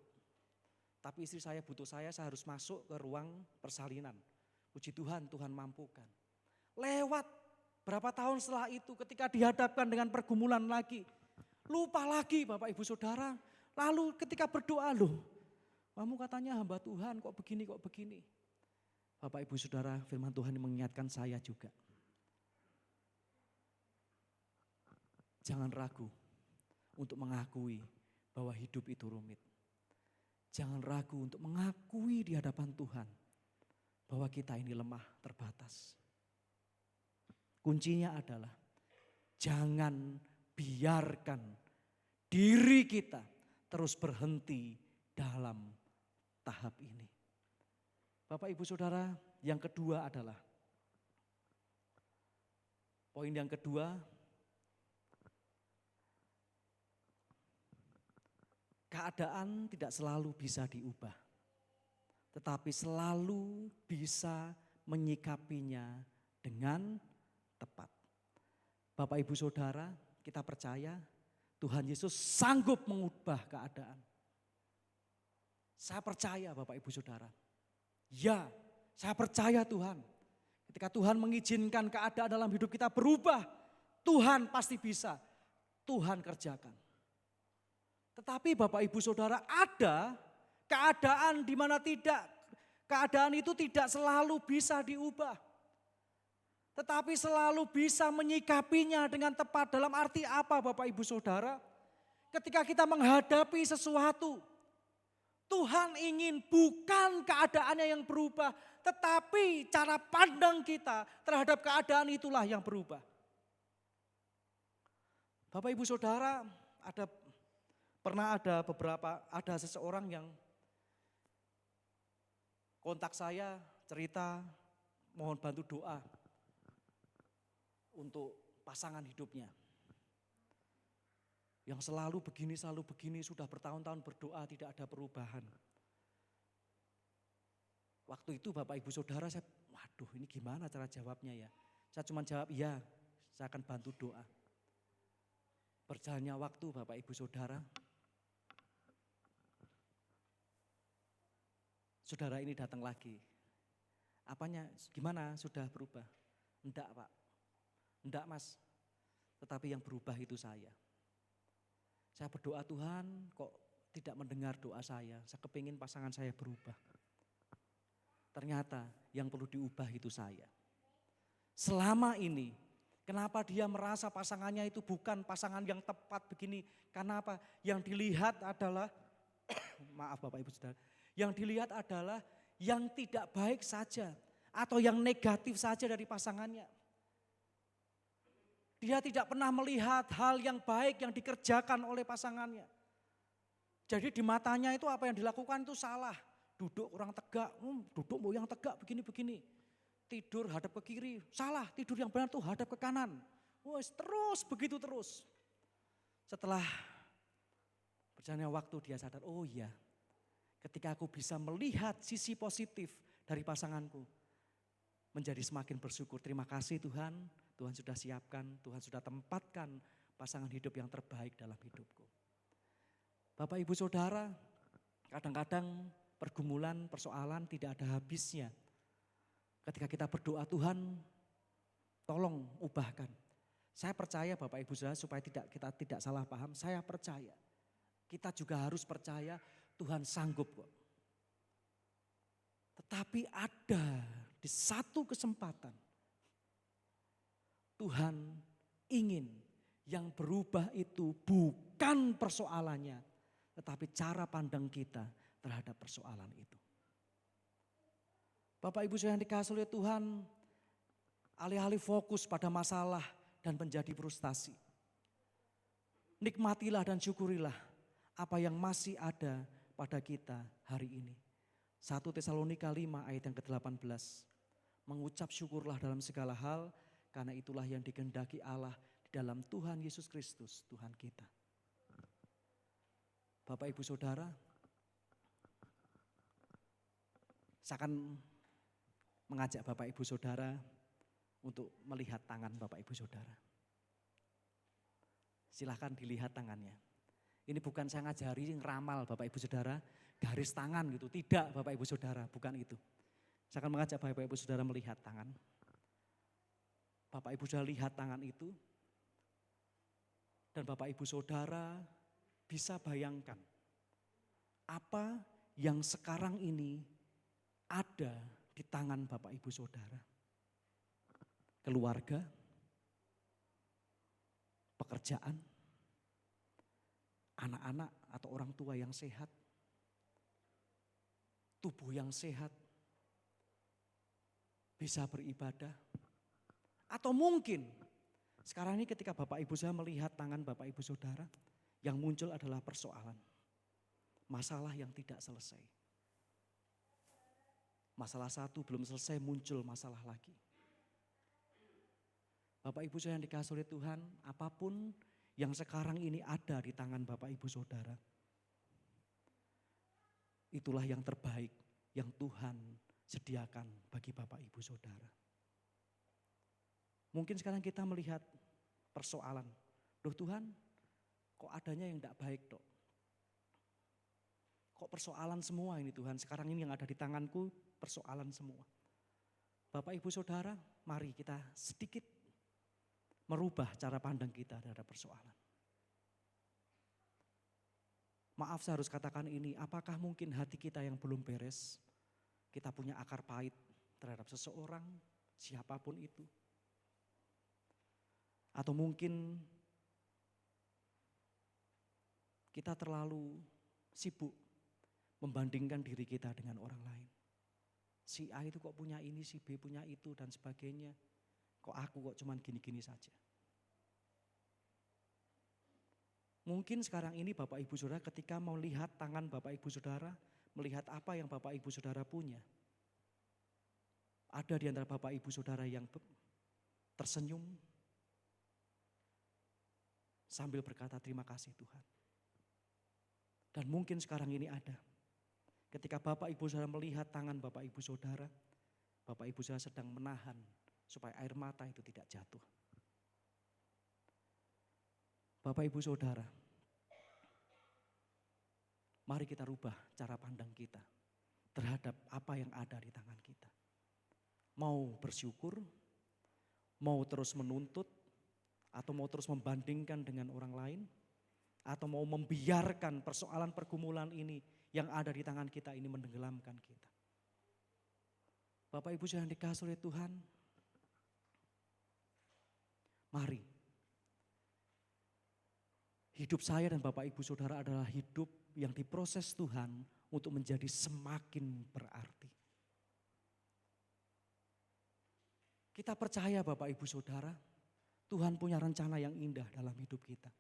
[SPEAKER 4] Tapi istri saya butuh saya harus masuk ke ruang persalinan. Puji Tuhan, Tuhan mampukan. Lewat berapa tahun setelah itu ketika dihadapkan dengan pergumulan lagi, lupa lagi Bapak Ibu Saudara. Lalu ketika berdoa, kamu katanya hamba Tuhan kok begini. Bapak Ibu Saudara, firman Tuhan mengingatkan saya juga. Jangan ragu untuk mengakui bahwa hidup itu rumit. Jangan ragu untuk mengakui di hadapan Tuhan bahwa kita ini lemah, terbatas. Kuncinya adalah jangan biarkan diri kita terus berhenti dalam tahap ini. Bapak Ibu Saudara, yang kedua adalah poin yang kedua, keadaan tidak selalu bisa diubah, tetapi selalu bisa menyikapinya dengan tepat. Bapak Ibu Saudara, kita percaya Tuhan Yesus sanggup mengubah keadaan. Saya percaya Bapak Ibu Saudara. Ya, saya percaya Tuhan. Ketika Tuhan mengizinkan keadaan dalam hidup kita berubah, Tuhan pasti bisa. Tuhan kerjakan. Tetapi Bapak Ibu Saudara, ada keadaan di mana keadaan itu tidak selalu bisa diubah. Tetapi selalu bisa menyikapinya dengan tepat. Dalam arti apa Bapak Ibu Saudara? Ketika kita menghadapi sesuatu, Tuhan ingin bukan keadaannya yang berubah, tetapi cara pandang kita terhadap keadaan itulah yang berubah. Bapak Ibu Saudara, ada seseorang yang kontak saya, cerita mohon bantu doa untuk pasangan hidupnya. Yang selalu begini, sudah bertahun-tahun berdoa tidak ada perubahan. Waktu itu Bapak Ibu Saudara waduh ini gimana cara jawabnya ya. Saya cuma jawab iya, saya akan bantu doa. Berjalannya waktu Bapak Ibu Saudara, saudara ini datang lagi. Apanya, gimana sudah berubah? Enggak Pak, enggak Mas, tetapi yang berubah itu saya. Saya berdoa Tuhan kok tidak mendengar doa saya kepingin pasangan saya berubah. Ternyata yang perlu diubah itu saya. Selama ini kenapa dia merasa pasangannya itu bukan pasangan yang tepat begini? Karena apa? Yang dilihat adalah, maaf Bapak Ibu Saudara, yang dilihat adalah yang tidak baik saja atau yang negatif saja dari pasangannya. Dia tidak pernah melihat hal yang baik yang dikerjakan oleh pasangannya. Jadi di matanya itu apa yang dilakukan itu salah. Duduk orang tegak, duduk mau yang tegak begini-begini. Tidur hadap ke kiri, salah. Tidur yang benar tuh hadap ke kanan. Terus begitu terus. Setelah berjalannya waktu dia sadar, oh iya. Ketika aku bisa melihat sisi positif dari pasanganku, menjadi semakin bersyukur. Terima kasih Tuhan, Tuhan sudah siapkan, Tuhan sudah tempatkan pasangan hidup yang terbaik dalam hidupku. Bapak Ibu Saudara, kadang-kadang pergumulan, persoalan tidak ada habisnya. Ketika kita berdoa, Tuhan tolong ubahkan. Saya percaya Bapak Ibu Saudara, supaya kita tidak salah paham, saya percaya. Kita juga harus percaya Tuhan sanggup kok. Tetapi ada di satu kesempatan, Tuhan ingin yang berubah itu bukan persoalannya, tetapi cara pandang kita terhadap persoalan itu. Bapak Ibu yang dikasihi oleh Tuhan, alih-alih fokus pada masalah dan menjadi frustasi, nikmatilah dan syukurilah apa yang masih ada pada kita hari ini. 1 Tesalonika 5 ayat yang ke-18. Mengucap syukurlah dalam segala hal, karena itulah yang dikehendaki Allah di dalam Tuhan Yesus Kristus, Tuhan kita. Bapak Ibu Saudara, saya akan mengajak Bapak Ibu Saudara untuk melihat tangan Bapak Ibu Saudara. Silahkan dilihat tangannya. Ini bukan saya ngajari ngeramal Bapak Ibu Saudara, garis tangan gitu. Tidak Bapak Ibu Saudara, bukan itu. Saya akan mengajak Bapak Ibu Saudara melihat tangan. Bapak Ibu Saudara lihat tangan itu. Dan Bapak Ibu Saudara bisa bayangkan apa yang sekarang ini ada di tangan Bapak Ibu Saudara. Keluarga, pekerjaan, anak-anak atau orang tua yang sehat, tubuh yang sehat, bisa beribadah. Atau mungkin sekarang ini ketika Bapak Ibu saya melihat tangan Bapak Ibu Saudara, yang muncul adalah persoalan. Masalah yang tidak selesai. Masalah satu belum selesai, muncul masalah lagi. Bapak Ibu saya yang dikasihi oleh Tuhan, apapun yang sekarang ini ada di tangan Bapak Ibu Saudara, itulah yang terbaik yang Tuhan sediakan bagi Bapak Ibu Saudara. Mungkin sekarang kita melihat persoalan, loh Tuhan kok adanya yang tidak baik dok. Kok persoalan semua ini Tuhan, sekarang ini yang ada di tanganku persoalan semua. Bapak Ibu Saudara, mari kita sedikit merubah cara pandang kita terhadap persoalan. Maaf saya harus katakan ini, apakah mungkin hati kita yang belum beres, kita punya akar pahit terhadap seseorang, siapapun itu. Atau mungkin kita terlalu sibuk membandingkan diri kita dengan orang lain. Si A itu kok punya ini, si B punya itu dan sebagainya. Kok aku kok cuman gini-gini saja. Mungkin sekarang ini Bapak Ibu Saudara ketika melihat tangan Bapak Ibu Saudara, melihat apa yang Bapak Ibu Saudara punya. Ada di antara Bapak Ibu Saudara yang tersenyum sambil berkata terima kasih Tuhan. Dan mungkin sekarang ini ada. Ketika Bapak Ibu Saudara melihat tangan Bapak Ibu Saudara, Bapak Ibu Saudara sedang menahan supaya air mata itu tidak jatuh. Bapak Ibu Saudara, mari kita rubah cara pandang kita terhadap apa yang ada di tangan kita. Mau bersyukur, mau terus menuntut, atau mau terus membandingkan dengan orang lain, atau mau membiarkan persoalan pergumulan ini yang ada di tangan kita ini menenggelamkan kita. Bapak Ibu yang dikasihi oleh Tuhan, mari. Hidup saya dan Bapak Ibu Saudara adalah hidup yang diproses Tuhan untuk menjadi semakin berarti. Kita percaya Bapak Ibu Saudara, Tuhan punya rencana yang indah dalam hidup kita.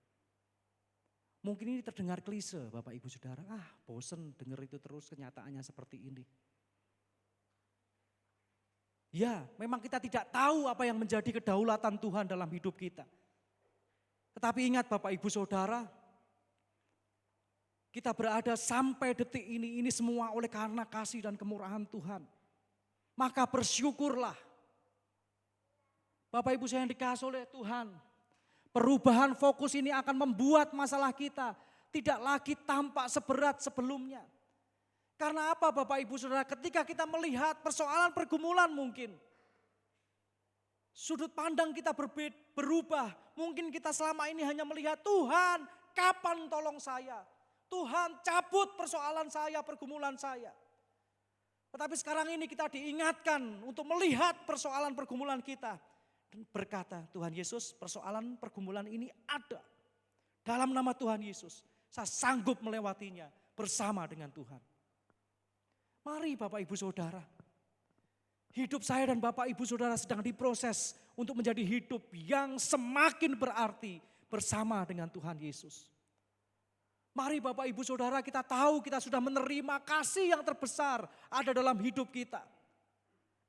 [SPEAKER 4] Mungkin ini terdengar klise Bapak Ibu Saudara, bosen dengar itu terus kenyataannya seperti ini. Ya, memang kita tidak tahu apa yang menjadi kedaulatan Tuhan dalam hidup kita. Tetapi ingat Bapak Ibu Saudara, kita berada sampai detik ini semua oleh karena kasih dan kemurahan Tuhan. Maka bersyukurlah. Bapak Ibu saya yang dikasihi oleh Tuhan, perubahan fokus ini akan membuat masalah kita tidak lagi tampak seberat sebelumnya. Karena apa Bapak Ibu Saudara, ketika kita melihat persoalan pergumulan mungkin, sudut pandang kita berubah. Mungkin kita selama ini hanya melihat Tuhan kapan tolong saya. Tuhan cabut persoalan saya, pergumulan saya. Tetapi sekarang ini kita diingatkan untuk melihat persoalan pergumulan kita. Dan berkata Tuhan Yesus persoalan pergumulan ini ada. Dalam nama Tuhan Yesus saya sanggup melewatinya bersama dengan Tuhan. Mari Bapak Ibu Saudara. Hidup saya dan Bapak Ibu Saudara sedang diproses untuk menjadi hidup yang semakin berarti bersama dengan Tuhan Yesus. Mari Bapak Ibu Saudara kita tahu kita sudah menerima kasih yang terbesar ada dalam hidup kita.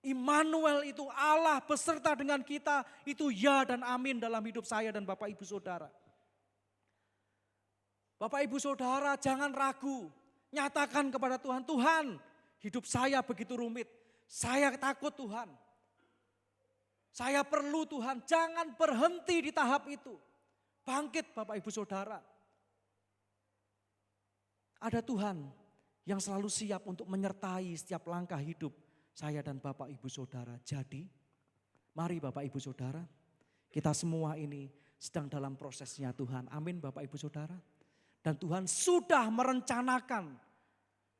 [SPEAKER 4] Immanuel itu Allah beserta dengan kita, itu ya dan amin dalam hidup saya dan Bapak Ibu Saudara. Bapak Ibu Saudara jangan ragu, nyatakan kepada Tuhan, Tuhan hidup saya begitu rumit, saya takut Tuhan. Saya perlu Tuhan, jangan berhenti di tahap itu. Bangkit Bapak Ibu Saudara. Ada Tuhan yang selalu siap untuk menyertai setiap langkah hidup saya dan Bapak Ibu Saudara. Jadi mari Bapak Ibu Saudara, kita semua ini sedang dalam prosesnya Tuhan. Amin Bapak Ibu Saudara. Dan Tuhan sudah merencanakan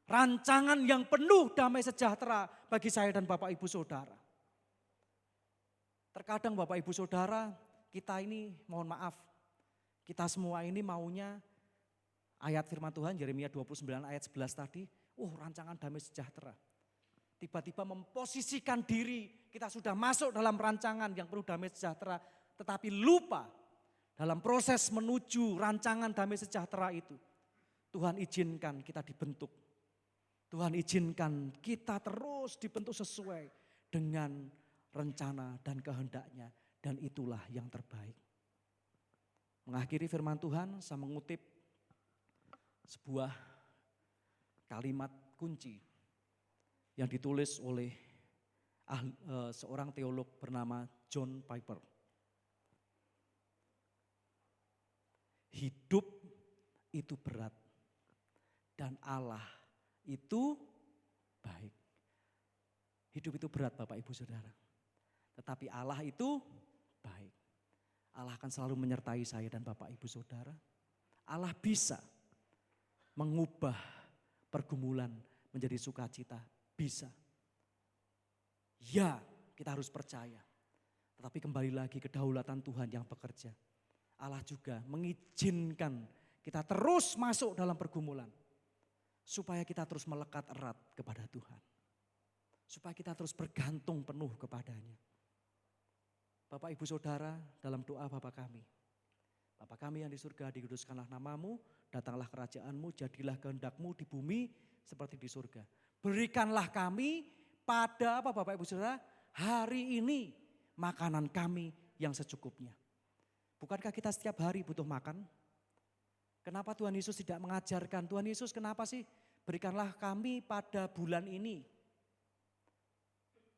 [SPEAKER 4] rancangan yang penuh damai sejahtera bagi saya dan Bapak Ibu Saudara. Terkadang Bapak Ibu Saudara, kita ini mohon maaf, kita semua ini maunya ayat firman Tuhan Yeremia 29 ayat 11 tadi, rancangan damai sejahtera. Tiba-tiba memposisikan diri, kita sudah masuk dalam rancangan yang penuh damai sejahtera, tetapi lupa dalam proses menuju rancangan damai sejahtera itu. Tuhan izinkan kita dibentuk. Tuhan izinkan kita terus dibentuk sesuai dengan rencana dan kehendaknya. Dan itulah yang terbaik. Mengakhiri firman Tuhan, saya mengutip sebuah kalimat kunci yang ditulis oleh seorang teolog bernama John Piper. Hidup itu berat dan Allah itu baik. Hidup itu berat Bapak Ibu Saudara. Tetapi Allah itu baik. Allah akan selalu menyertai saya dan Bapak Ibu Saudara. Allah bisa mengubah pergumulan menjadi sukacita. Bisa. Ya, kita harus percaya. Tetapi kembali lagi kedaulatan Tuhan yang bekerja. Allah juga mengizinkan kita terus masuk dalam pergumulan. Supaya kita terus melekat erat kepada Tuhan. Supaya kita terus bergantung penuh kepadanya. Bapak Ibu Saudara, dalam doa Bapa kami. Bapa kami yang di surga, dikuduskanlah namamu, datanglah kerajaanmu, jadilah kehendak-Mu di bumi seperti di surga. Berikanlah kami pada Bapak Ibu Saudara, hari ini makanan kami yang secukupnya. Bukankah kita setiap hari butuh makan? Kenapa Tuhan Yesus tidak mengajarkan? Tuhan Yesus kenapa sih berikanlah kami pada bulan ini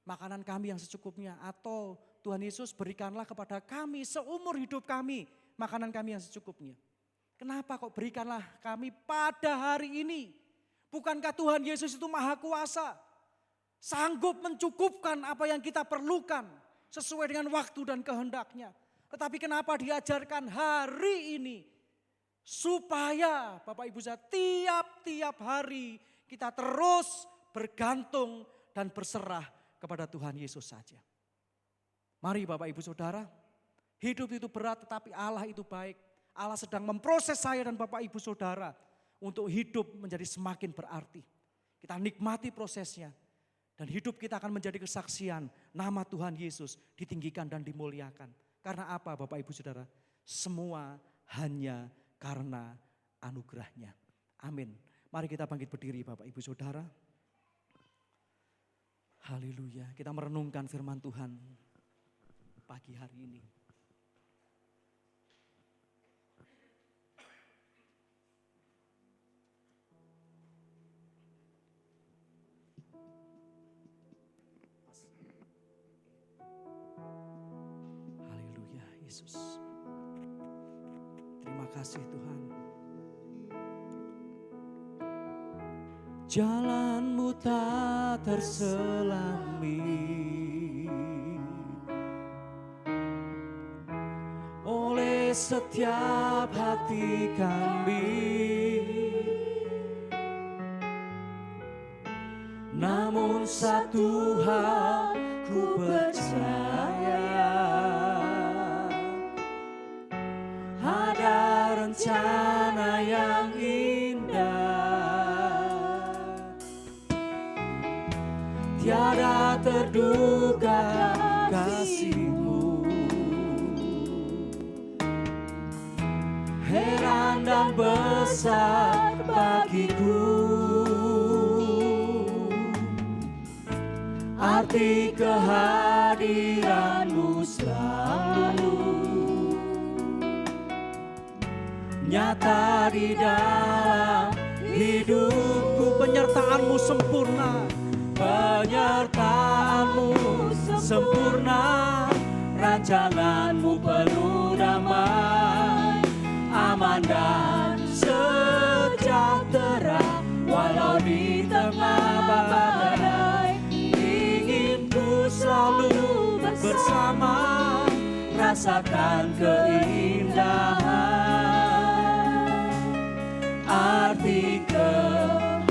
[SPEAKER 4] makanan kami yang secukupnya. Atau Tuhan Yesus berikanlah kepada kami seumur hidup kami makanan kami yang secukupnya. Kenapa kok berikanlah kami pada hari ini? Bukankah Tuhan Yesus itu maha kuasa? Sanggup mencukupkan apa yang kita perlukan sesuai dengan waktu dan kehendaknya. Tetapi kenapa diajarkan hari ini? Supaya Bapak Ibu saya tiap-tiap hari kita terus bergantung dan berserah kepada Tuhan Yesus saja. Mari Bapak Ibu Saudara, hidup itu berat tetapi Allah itu baik. Allah sedang memproses saya dan Bapak Ibu Saudara untuk hidup menjadi semakin berarti. Kita nikmati prosesnya dan hidup kita akan menjadi kesaksian nama Tuhan Yesus ditinggikan dan dimuliakan. Karena apa Bapak Ibu Saudara? Semua hanya karena anugerahnya. Amin. Mari kita bangkit berdiri Bapak Ibu Saudara. Haleluya. Kita merenungkan firman Tuhan pagi hari ini. Haleluya Yesus. Terima kasih Tuhan. Jalanmu tak terselami oleh setiap hati kami. Namun satu hal ku percaya, ada rencana yang indah, tiada terduga kasih-Mu, heran dan besar bagiku, arti kehadiran-Mu selalu nyata di dalam hidupku. Penyertaan-Mu sempurna, penyertaan-Mu sempurna, rancangan-Mu penuh damai, aman dan sejahtera. Walau di tengah badai, ingin ku selalu bersama, rasakan keindahan, arti kehadiran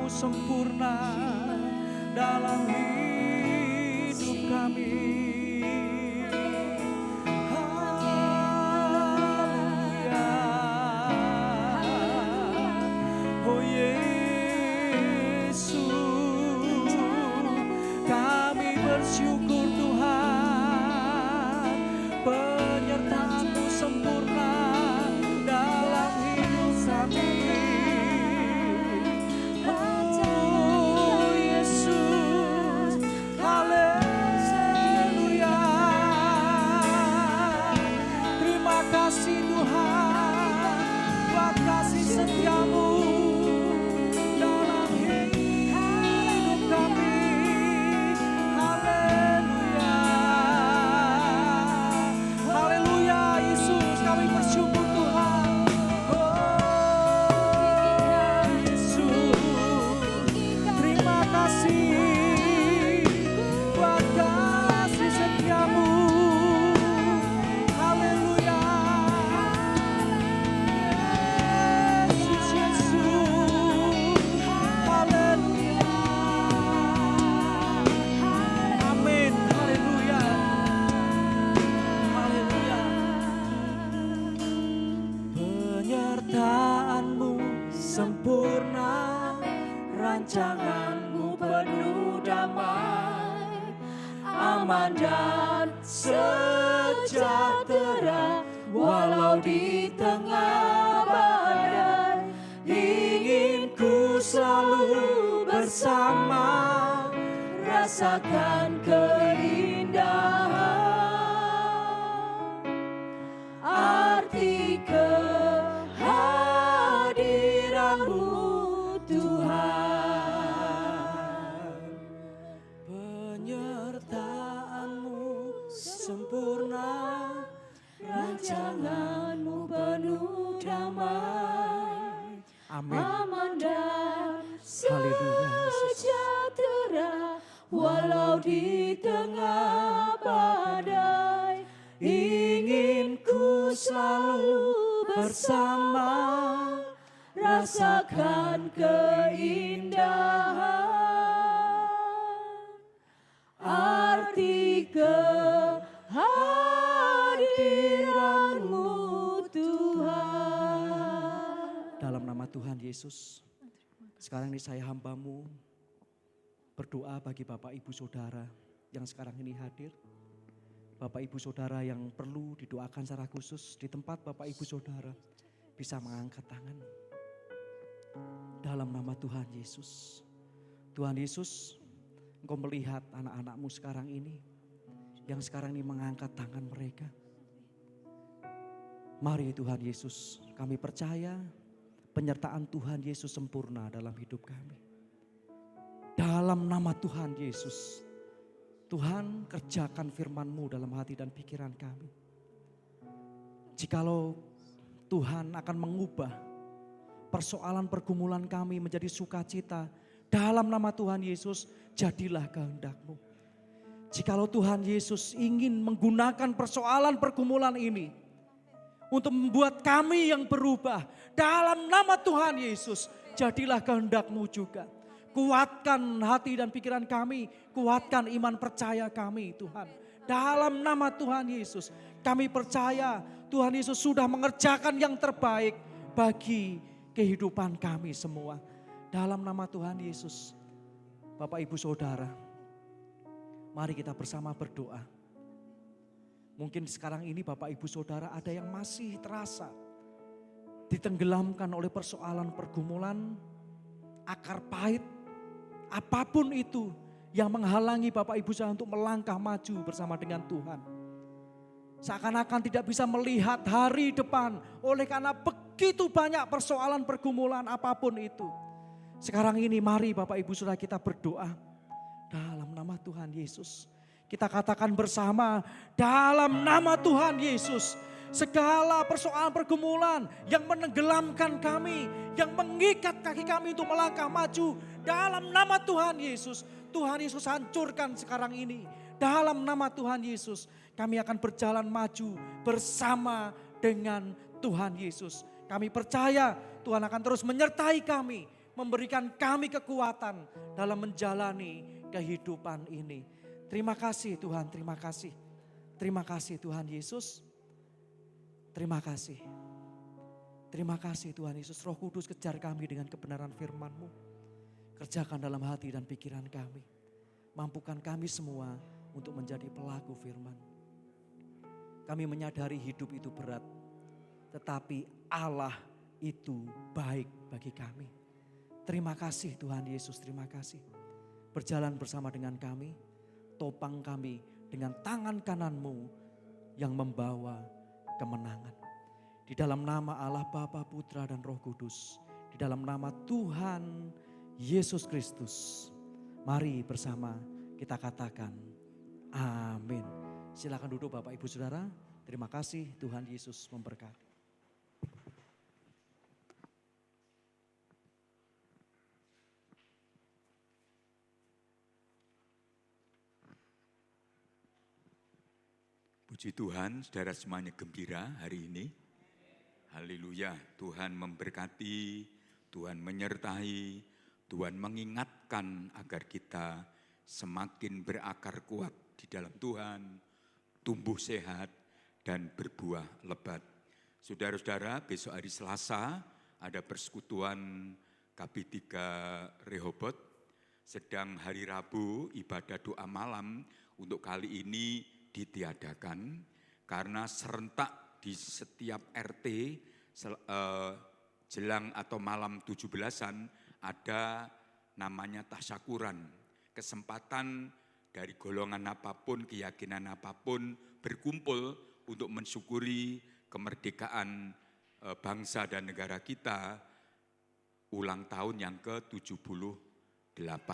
[SPEAKER 4] penyertaan-Mu sempurna dalam hidup kami. Haleluya. Oh Yesus, kami bersyukur Tuhan, penyertaan-Mu sempurna dalam hidup kami. Oh Yesus, haleluya. Terima kasih Tuhan, buat kasih setia-Mu dalam hidup kami. Haleluya. Haleluya Yesus, kami bersyukur Tuhan. Oh Yesus, terima kasih buat kasih setia-Mu. Haleluya. Yesus, Yesus. Haleluya. Amin. Haleluya. Haleluya. Penyertaan-Mu sempurna, rancangan-Mu penuh damai, aman dan sejahtera walau di tengah badai. Ingin ku selalu bersama, rasakan keindahan arti kehadiran-Mu Tuhan. Penyertaan-Mu sempurna, rancangan-Mu penuh damai, amin,
[SPEAKER 2] Aman dan
[SPEAKER 4] haleluya Yesus.
[SPEAKER 2] sejahtera walau di tengah badai.
[SPEAKER 4] Ingin ku selalu bersama,
[SPEAKER 2] Rasakan keindahan arti kehadiran-Mu Tuhan.
[SPEAKER 4] dalam nama Tuhan Yesus. Sekarang ini saya hamba-Mu berdoa bagi Bapak Ibu Saudara yang sekarang ini hadir. Bapak Ibu Saudara yang perlu didoakan secara khusus di tempat Bapak Ibu Saudara bisa mengangkat tangan. Dalam nama Tuhan Yesus. Tuhan Yesus, Engkau melihat anak-anak-Mu sekarang ini yang sekarang ini mengangkat tangan mereka. Mari Tuhan Yesus, kami percaya penyertaan Tuhan Yesus sempurna dalam hidup kami. Dalam nama Tuhan Yesus, Tuhan kerjakan firman-Mu dalam hati dan pikiran kami. Jikalau Tuhan akan mengubah persoalan pergumulan kami menjadi sukacita, dalam nama Tuhan Yesus, jadilah kehendak-Mu. Jikalau Tuhan Yesus ingin menggunakan persoalan pergumulan ini untuk membuat kami yang berubah, dalam nama Tuhan Yesus, jadilah kehendak-Mu juga. Kuatkan hati dan pikiran kami, kuatkan iman percaya kami Tuhan. Dalam nama Tuhan Yesus, kami percaya Tuhan Yesus sudah mengerjakan yang terbaik bagi kehidupan kami semua. Dalam nama Tuhan Yesus, Bapak Ibu Saudara, mari kita bersama berdoa. Mungkin sekarang ini Bapak Ibu Saudara ada yang masih terasa ditenggelamkan oleh persoalan pergumulan, akar pahit, apapun itu yang menghalangi Bapak Ibu Saudara untuk melangkah maju bersama dengan Tuhan. Seakan-akan tidak bisa melihat hari depan oleh karena begitu banyak persoalan pergumulan apapun itu. Sekarang ini mari Bapak Ibu Saudara kita berdoa dalam nama Tuhan Yesus. Kita katakan bersama dalam nama Tuhan Yesus. Segala persoalan pergumulan yang menenggelamkan kami, yang mengikat kaki kami untuk melangkah maju. Dalam nama Tuhan Yesus, Tuhan Yesus hancurkan sekarang ini. Dalam nama Tuhan Yesus, kami akan berjalan maju bersama dengan Tuhan Yesus. Kami percaya Tuhan akan terus menyertai kami memberikan kami kekuatan dalam menjalani kehidupan ini. Terima kasih Tuhan, terima kasih. Terima kasih Tuhan Yesus. Terima kasih. Terima kasih Tuhan Yesus. Roh Kudus, kejar kami dengan kebenaran firman-Mu. Kerjakan dalam hati dan pikiran kami. Mampukan kami semua untuk menjadi pelaku firman. Kami menyadari hidup itu berat, tetapi Allah itu baik bagi kami. Terima kasih Tuhan Yesus, terima kasih. Berjalan bersama dengan kami, topang kami dengan tangan kanan-Mu yang membawa kemenangan. Di dalam nama Allah Bapa, Putra dan Roh Kudus, di dalam nama Tuhan Yesus Kristus, mari bersama kita katakan amin. Silakan duduk Bapak Ibu Saudara. Terima kasih, Tuhan Yesus memberkati.
[SPEAKER 5] Puji Tuhan, saudara semuanya gembira hari ini. Haleluya, Tuhan memberkati, Tuhan menyertai, Tuhan mengingatkan agar kita semakin berakar kuat di dalam Tuhan, tumbuh sehat dan berbuah lebat. Saudara-saudara, besok hari Selasa ada persekutuan KB3 Rehoboth. Sedang hari Rabu ibadah doa malam untuk kali ini ditiadakan karena serentak di setiap RT jelang atau malam 17-an ada namanya tasyakuran. Kesempatan dari golongan apapun, keyakinan apapun berkumpul untuk mensyukuri kemerdekaan bangsa dan negara kita ulang tahun yang ke-78.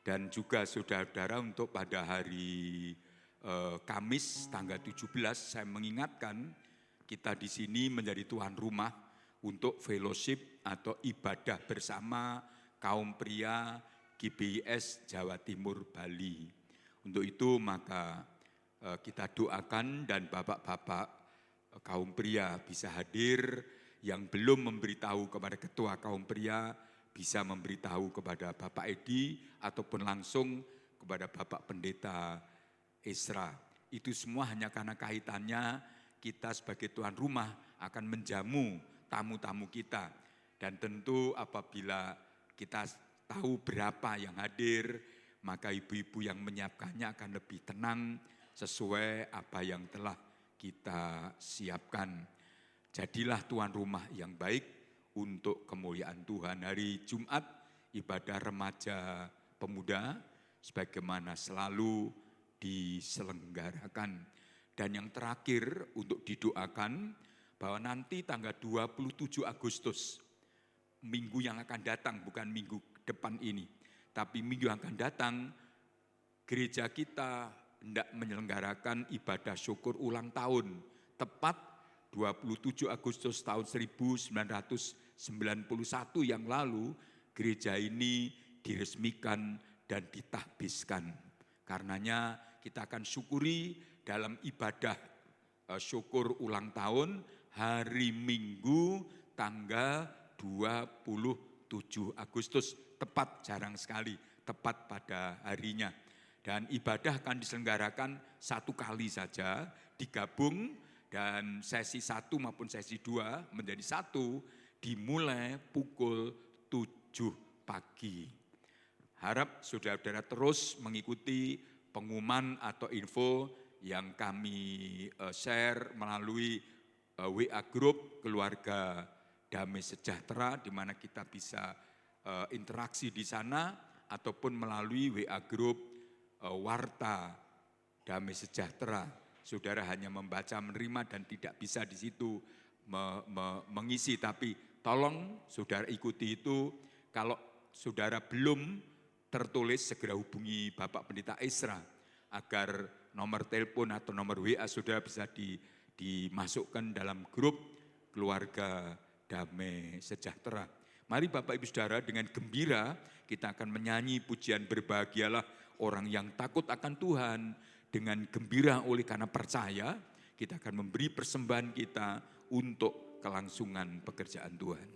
[SPEAKER 5] Dan juga saudara-saudara untuk pada hari Kamis tanggal 17 saya mengingatkan kita di sini menjadi tuan rumah untuk fellowship atau ibadah bersama kaum pria GBIS Jawa Timur Bali. Untuk itu maka kita doakan dan bapak-bapak kaum pria bisa hadir, yang belum memberitahu kepada ketua kaum pria bisa memberitahu kepada Bapak Edi ataupun langsung kepada Bapak Pendeta Esra. Itu semua hanya karena kaitannya kita sebagai tuan rumah akan menjamu tamu-tamu kita. Dan tentu apabila kita tahu berapa yang hadir, maka ibu-ibu yang menyiapkannya akan lebih tenang sesuai apa yang telah kita siapkan. Jadilah tuan rumah yang baik untuk kemuliaan Tuhan. Hari Jumat ibadah remaja pemuda sebagaimana selalu diselenggarakan. Dan yang terakhir untuk didoakan bahwa nanti tanggal 27 Agustus, minggu yang akan datang, bukan minggu depan ini, tapi minggu yang akan datang, gereja kita hendak menyelenggarakan ibadah syukur ulang tahun, tepat 27 Agustus tahun 1991 yang lalu, gereja ini diresmikan dan ditahbiskan. Karenanya kita akan syukuri dalam ibadah syukur ulang tahun hari Minggu tanggal 27 Agustus, tepat, jarang sekali, tepat pada harinya. Dan ibadah akan diselenggarakan satu kali saja, digabung, dan sesi 1 maupun sesi 2 menjadi satu, dimulai pukul 7 pagi. Harap saudara-saudara terus mengikuti pengumuman atau info yang kami share melalui WA Group Keluarga Damai Sejahtera, di mana kita bisa interaksi di sana, ataupun melalui WA Group Warta Damai Sejahtera. Saudara hanya membaca, menerima, dan tidak bisa di situ mengisi. Tapi tolong saudara ikuti itu. Kalau saudara belum tertulis, segera hubungi Bapak Pendeta Esra agar nomor telepon atau nomor WA saudara bisa dimasukkan dalam grup Keluarga Damai Sejahtera. Mari Bapak Ibu Saudara, dengan gembira kita akan menyanyi pujian Berbahagialah Orang yang Takut akan Tuhan. Dengan gembira oleh karena percaya, kita akan memberi persembahan kita untuk kelangsungan pekerjaan Tuhan.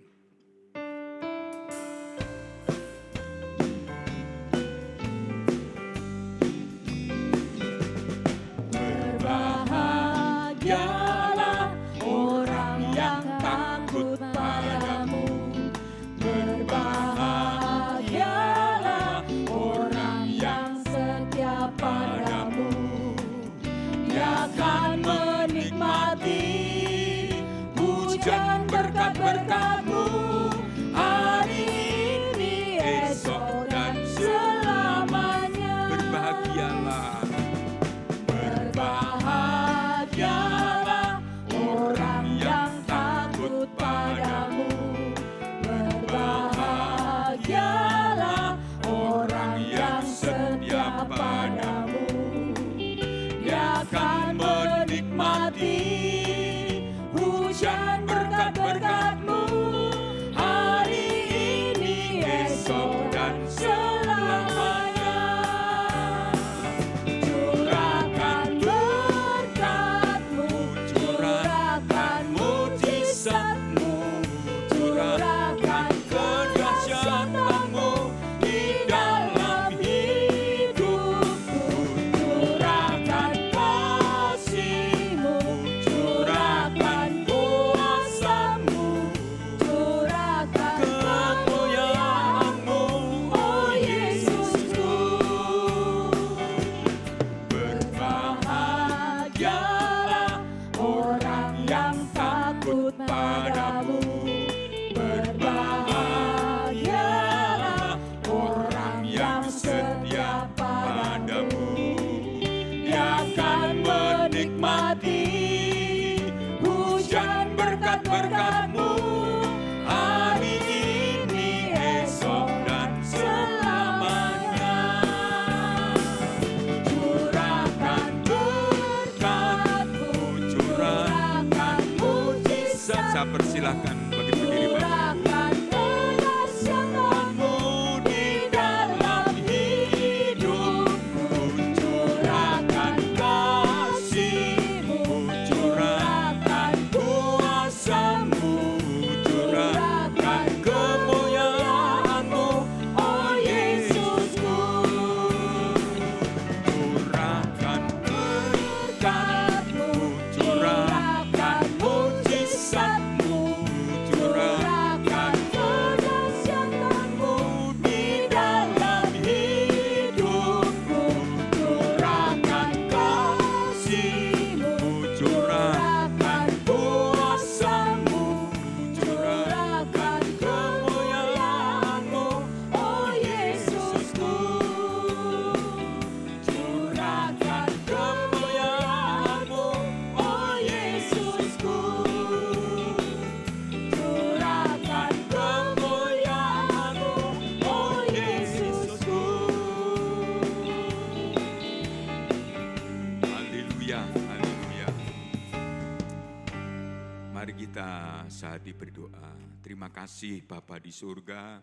[SPEAKER 5] sehati berdoa. Terima kasih Bapa di surga,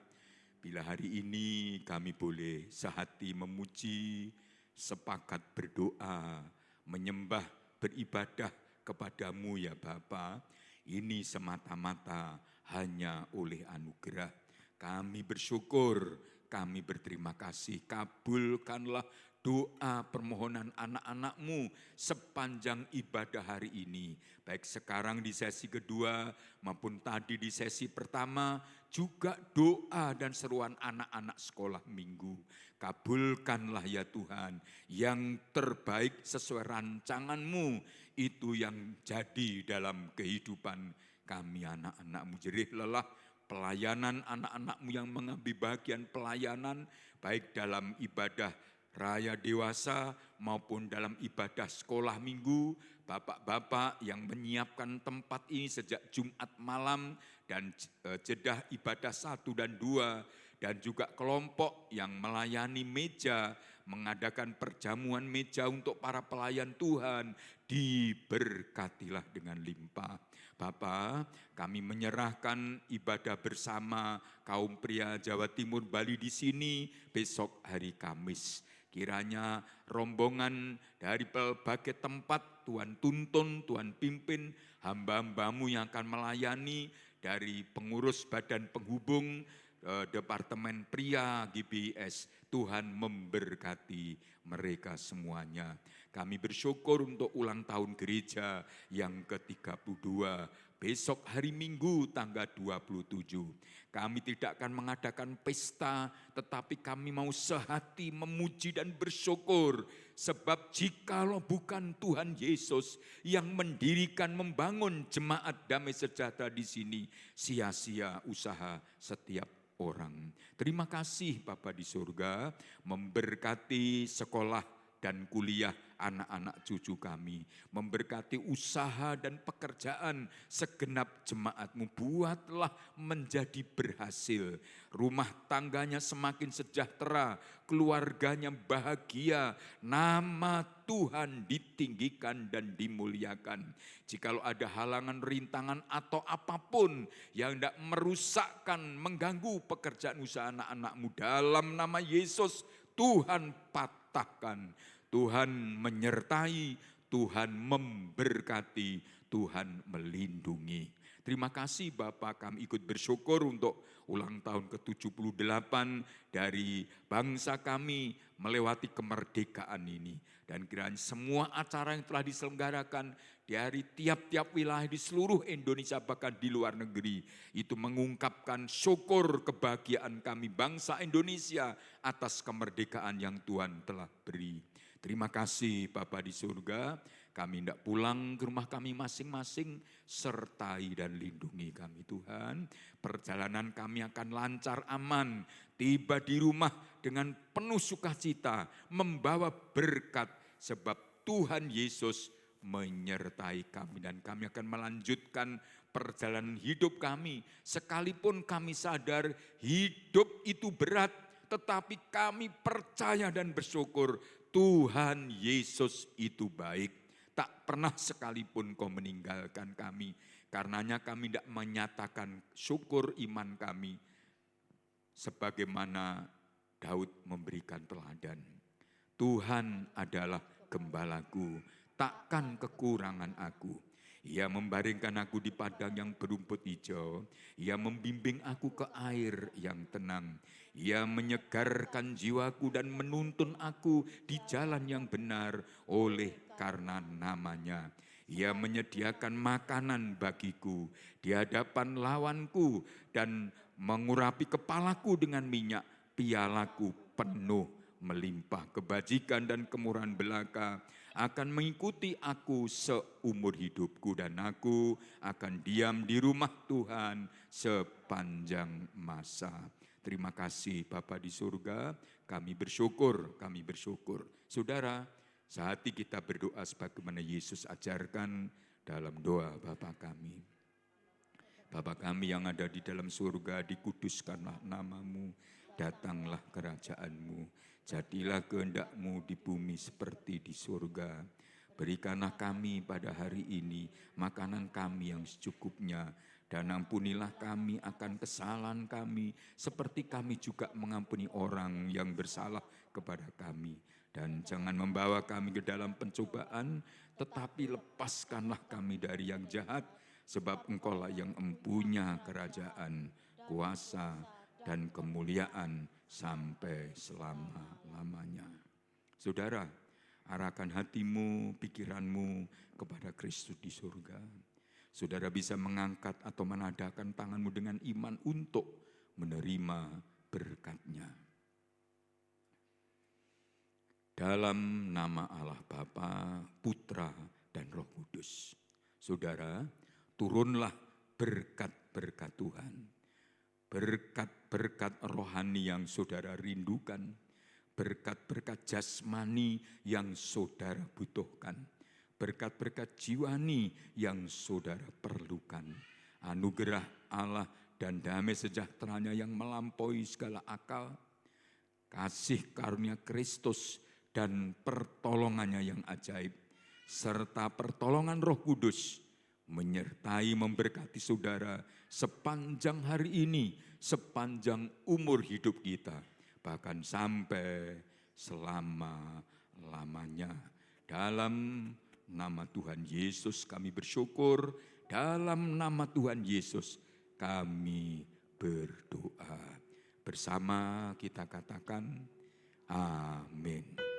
[SPEAKER 5] bila hari ini kami boleh sehati memuji, sepakat berdoa, menyembah, beribadah kepadamu ya Bapa. Ini semata-mata hanya oleh anugerah. Kami bersyukur, kami berterima kasih. Kabulkanlah doa permohonan anak-anak-Mu sepanjang ibadah hari ini. Baik sekarang di sesi kedua maupun tadi di sesi pertama, juga doa dan seruan anak-anak sekolah minggu. Kabulkanlah ya Tuhan, yang terbaik sesuai rancangan-Mu, itu yang jadi dalam kehidupan kami anak-anak-Mu. Jerih lelah pelayanan anak-anak-Mu yang mengambil bagian pelayanan, baik dalam ibadah raya dewasa maupun dalam ibadah sekolah minggu, bapak-bapak yang menyiapkan tempat ini sejak Jumat malam dan jedah ibadah 1 dan 2, dan juga kelompok yang melayani meja, mengadakan perjamuan meja untuk para pelayan Tuhan, diberkatilah dengan limpah. Bapa, kami menyerahkan ibadah bersama kaum pria Jawa Timur Bali di sini besok hari Kamis. Kiranya rombongan dari berbagai tempat Tuhan tuntun, Tuhan pimpin, hamba-hamba-Mu yang akan melayani dari pengurus badan penghubung, Departemen Pria GBIS, Tuhan memberkati mereka semuanya. Kami bersyukur untuk ulang tahun gereja yang ke-32, besok hari Minggu tanggal 27. Kami tidak akan mengadakan pesta, tetapi kami mau sehati memuji dan bersyukur. Sebab jikalau bukan Tuhan Yesus yang mendirikan, membangun jemaat damai sejahtera di sini, sia-sia usaha setiap orang. Terima kasih Bapa di surga, memberkati sekolah dan kuliah anak-anak cucu kami, memberkati usaha dan pekerjaan segenap jemaat-Mu. Buatlah menjadi berhasil, rumah tangganya semakin sejahtera, keluarganya bahagia, nama Tuhan ditinggikan dan dimuliakan. Jikalau ada halangan, rintangan atau apapun yang hendak merusakkan, mengganggu pekerjaan usaha anak-anak-Mu, dalam nama Yesus Tuhan patahkan. Tuhan menyertai, Tuhan memberkati, Tuhan melindungi. Terima kasih Bapak, kami ikut bersyukur untuk ulang tahun ke-78 dari bangsa kami melewati kemerdekaan ini. Dan kiranya semua acara yang telah diselenggarakan dari tiap-tiap wilayah di seluruh Indonesia bahkan di luar negeri, itu mengungkapkan syukur kebahagiaan kami bangsa Indonesia atas kemerdekaan yang Tuhan telah beri. Terima kasih Bapa di surga, kami hendak pulang ke rumah kami masing-masing, sertai dan lindungi kami Tuhan. Perjalanan kami akan lancar aman, tiba di rumah dengan penuh sukacita, membawa berkat sebab Tuhan Yesus menyertai kami. Dan kami akan melanjutkan perjalanan hidup kami, sekalipun kami sadar hidup itu berat, tetapi kami percaya dan bersyukur Tuhan Yesus itu baik. Tak pernah sekalipun Kau meninggalkan kami. Karenanya kami tidak menyatakan syukur iman kami. Sebagaimana Daud memberikan teladan. Tuhan adalah gembalaku, takkan kekurangan aku. Ia membaringkan aku di padang yang berumput hijau. Ia membimbing aku ke air yang tenang. Ia menyegarkan jiwaku dan menuntun aku di jalan yang benar oleh karena namanya. Ia menyediakan makanan bagiku di hadapan lawanku dan mengurapi kepalaku dengan minyak. Pialaku penuh melimpah. Kebajikan dan kemurahan belaka akan mengikuti aku seumur hidupku, dan aku akan diam di rumah Tuhan sepanjang masa. Terima kasih Bapa di surga, kami bersyukur, kami bersyukur. Saudara, sehati kita berdoa sebagaimana Yesus ajarkan dalam doa Bapa kami. Bapa kami yang ada di dalam surga, dikuduskanlah nama-Mu, datanglah kerajaan-Mu, jadilah kehendak-Mu di bumi seperti di surga. Berikanlah kami pada hari ini makanan kami yang secukupnya, Dan ampunilah kami akan kesalahan kami, seperti kami juga mengampuni orang yang bersalah kepada kami. Dan jangan membawa kami ke dalam pencobaan, tetapi lepaskanlah kami dari yang jahat, sebab Engkaulah yang empunya kerajaan, kuasa, dan kemuliaan sampai selama-lamanya. Saudara, arahkan hatimu, pikiranmu kepada Kristus di surga. Saudara bisa mengangkat atau menadahkan tanganmu dengan iman untuk menerima berkat-Nya. Dalam nama Allah Bapa, Putra, dan Roh Kudus. Saudara, turunlah berkat-berkat Tuhan. Berkat-berkat rohani yang saudara rindukan. Berkat-berkat jasmani yang saudara butuhkan. Berkat-berkat jiwani yang saudara perlukan. Anugerah Allah dan damai sejahteranya yang melampaui segala akal. Kasih karunia Kristus dan pertolongannya yang ajaib. Serta pertolongan Roh Kudus menyertai memberkati saudara sepanjang hari ini, sepanjang umur hidup kita. Bahkan sampai selama-lamanya. Dalam nama Tuhan Yesus kami bersyukur, dalam nama Tuhan Yesus kami berdoa. Bersama kita katakan, amin.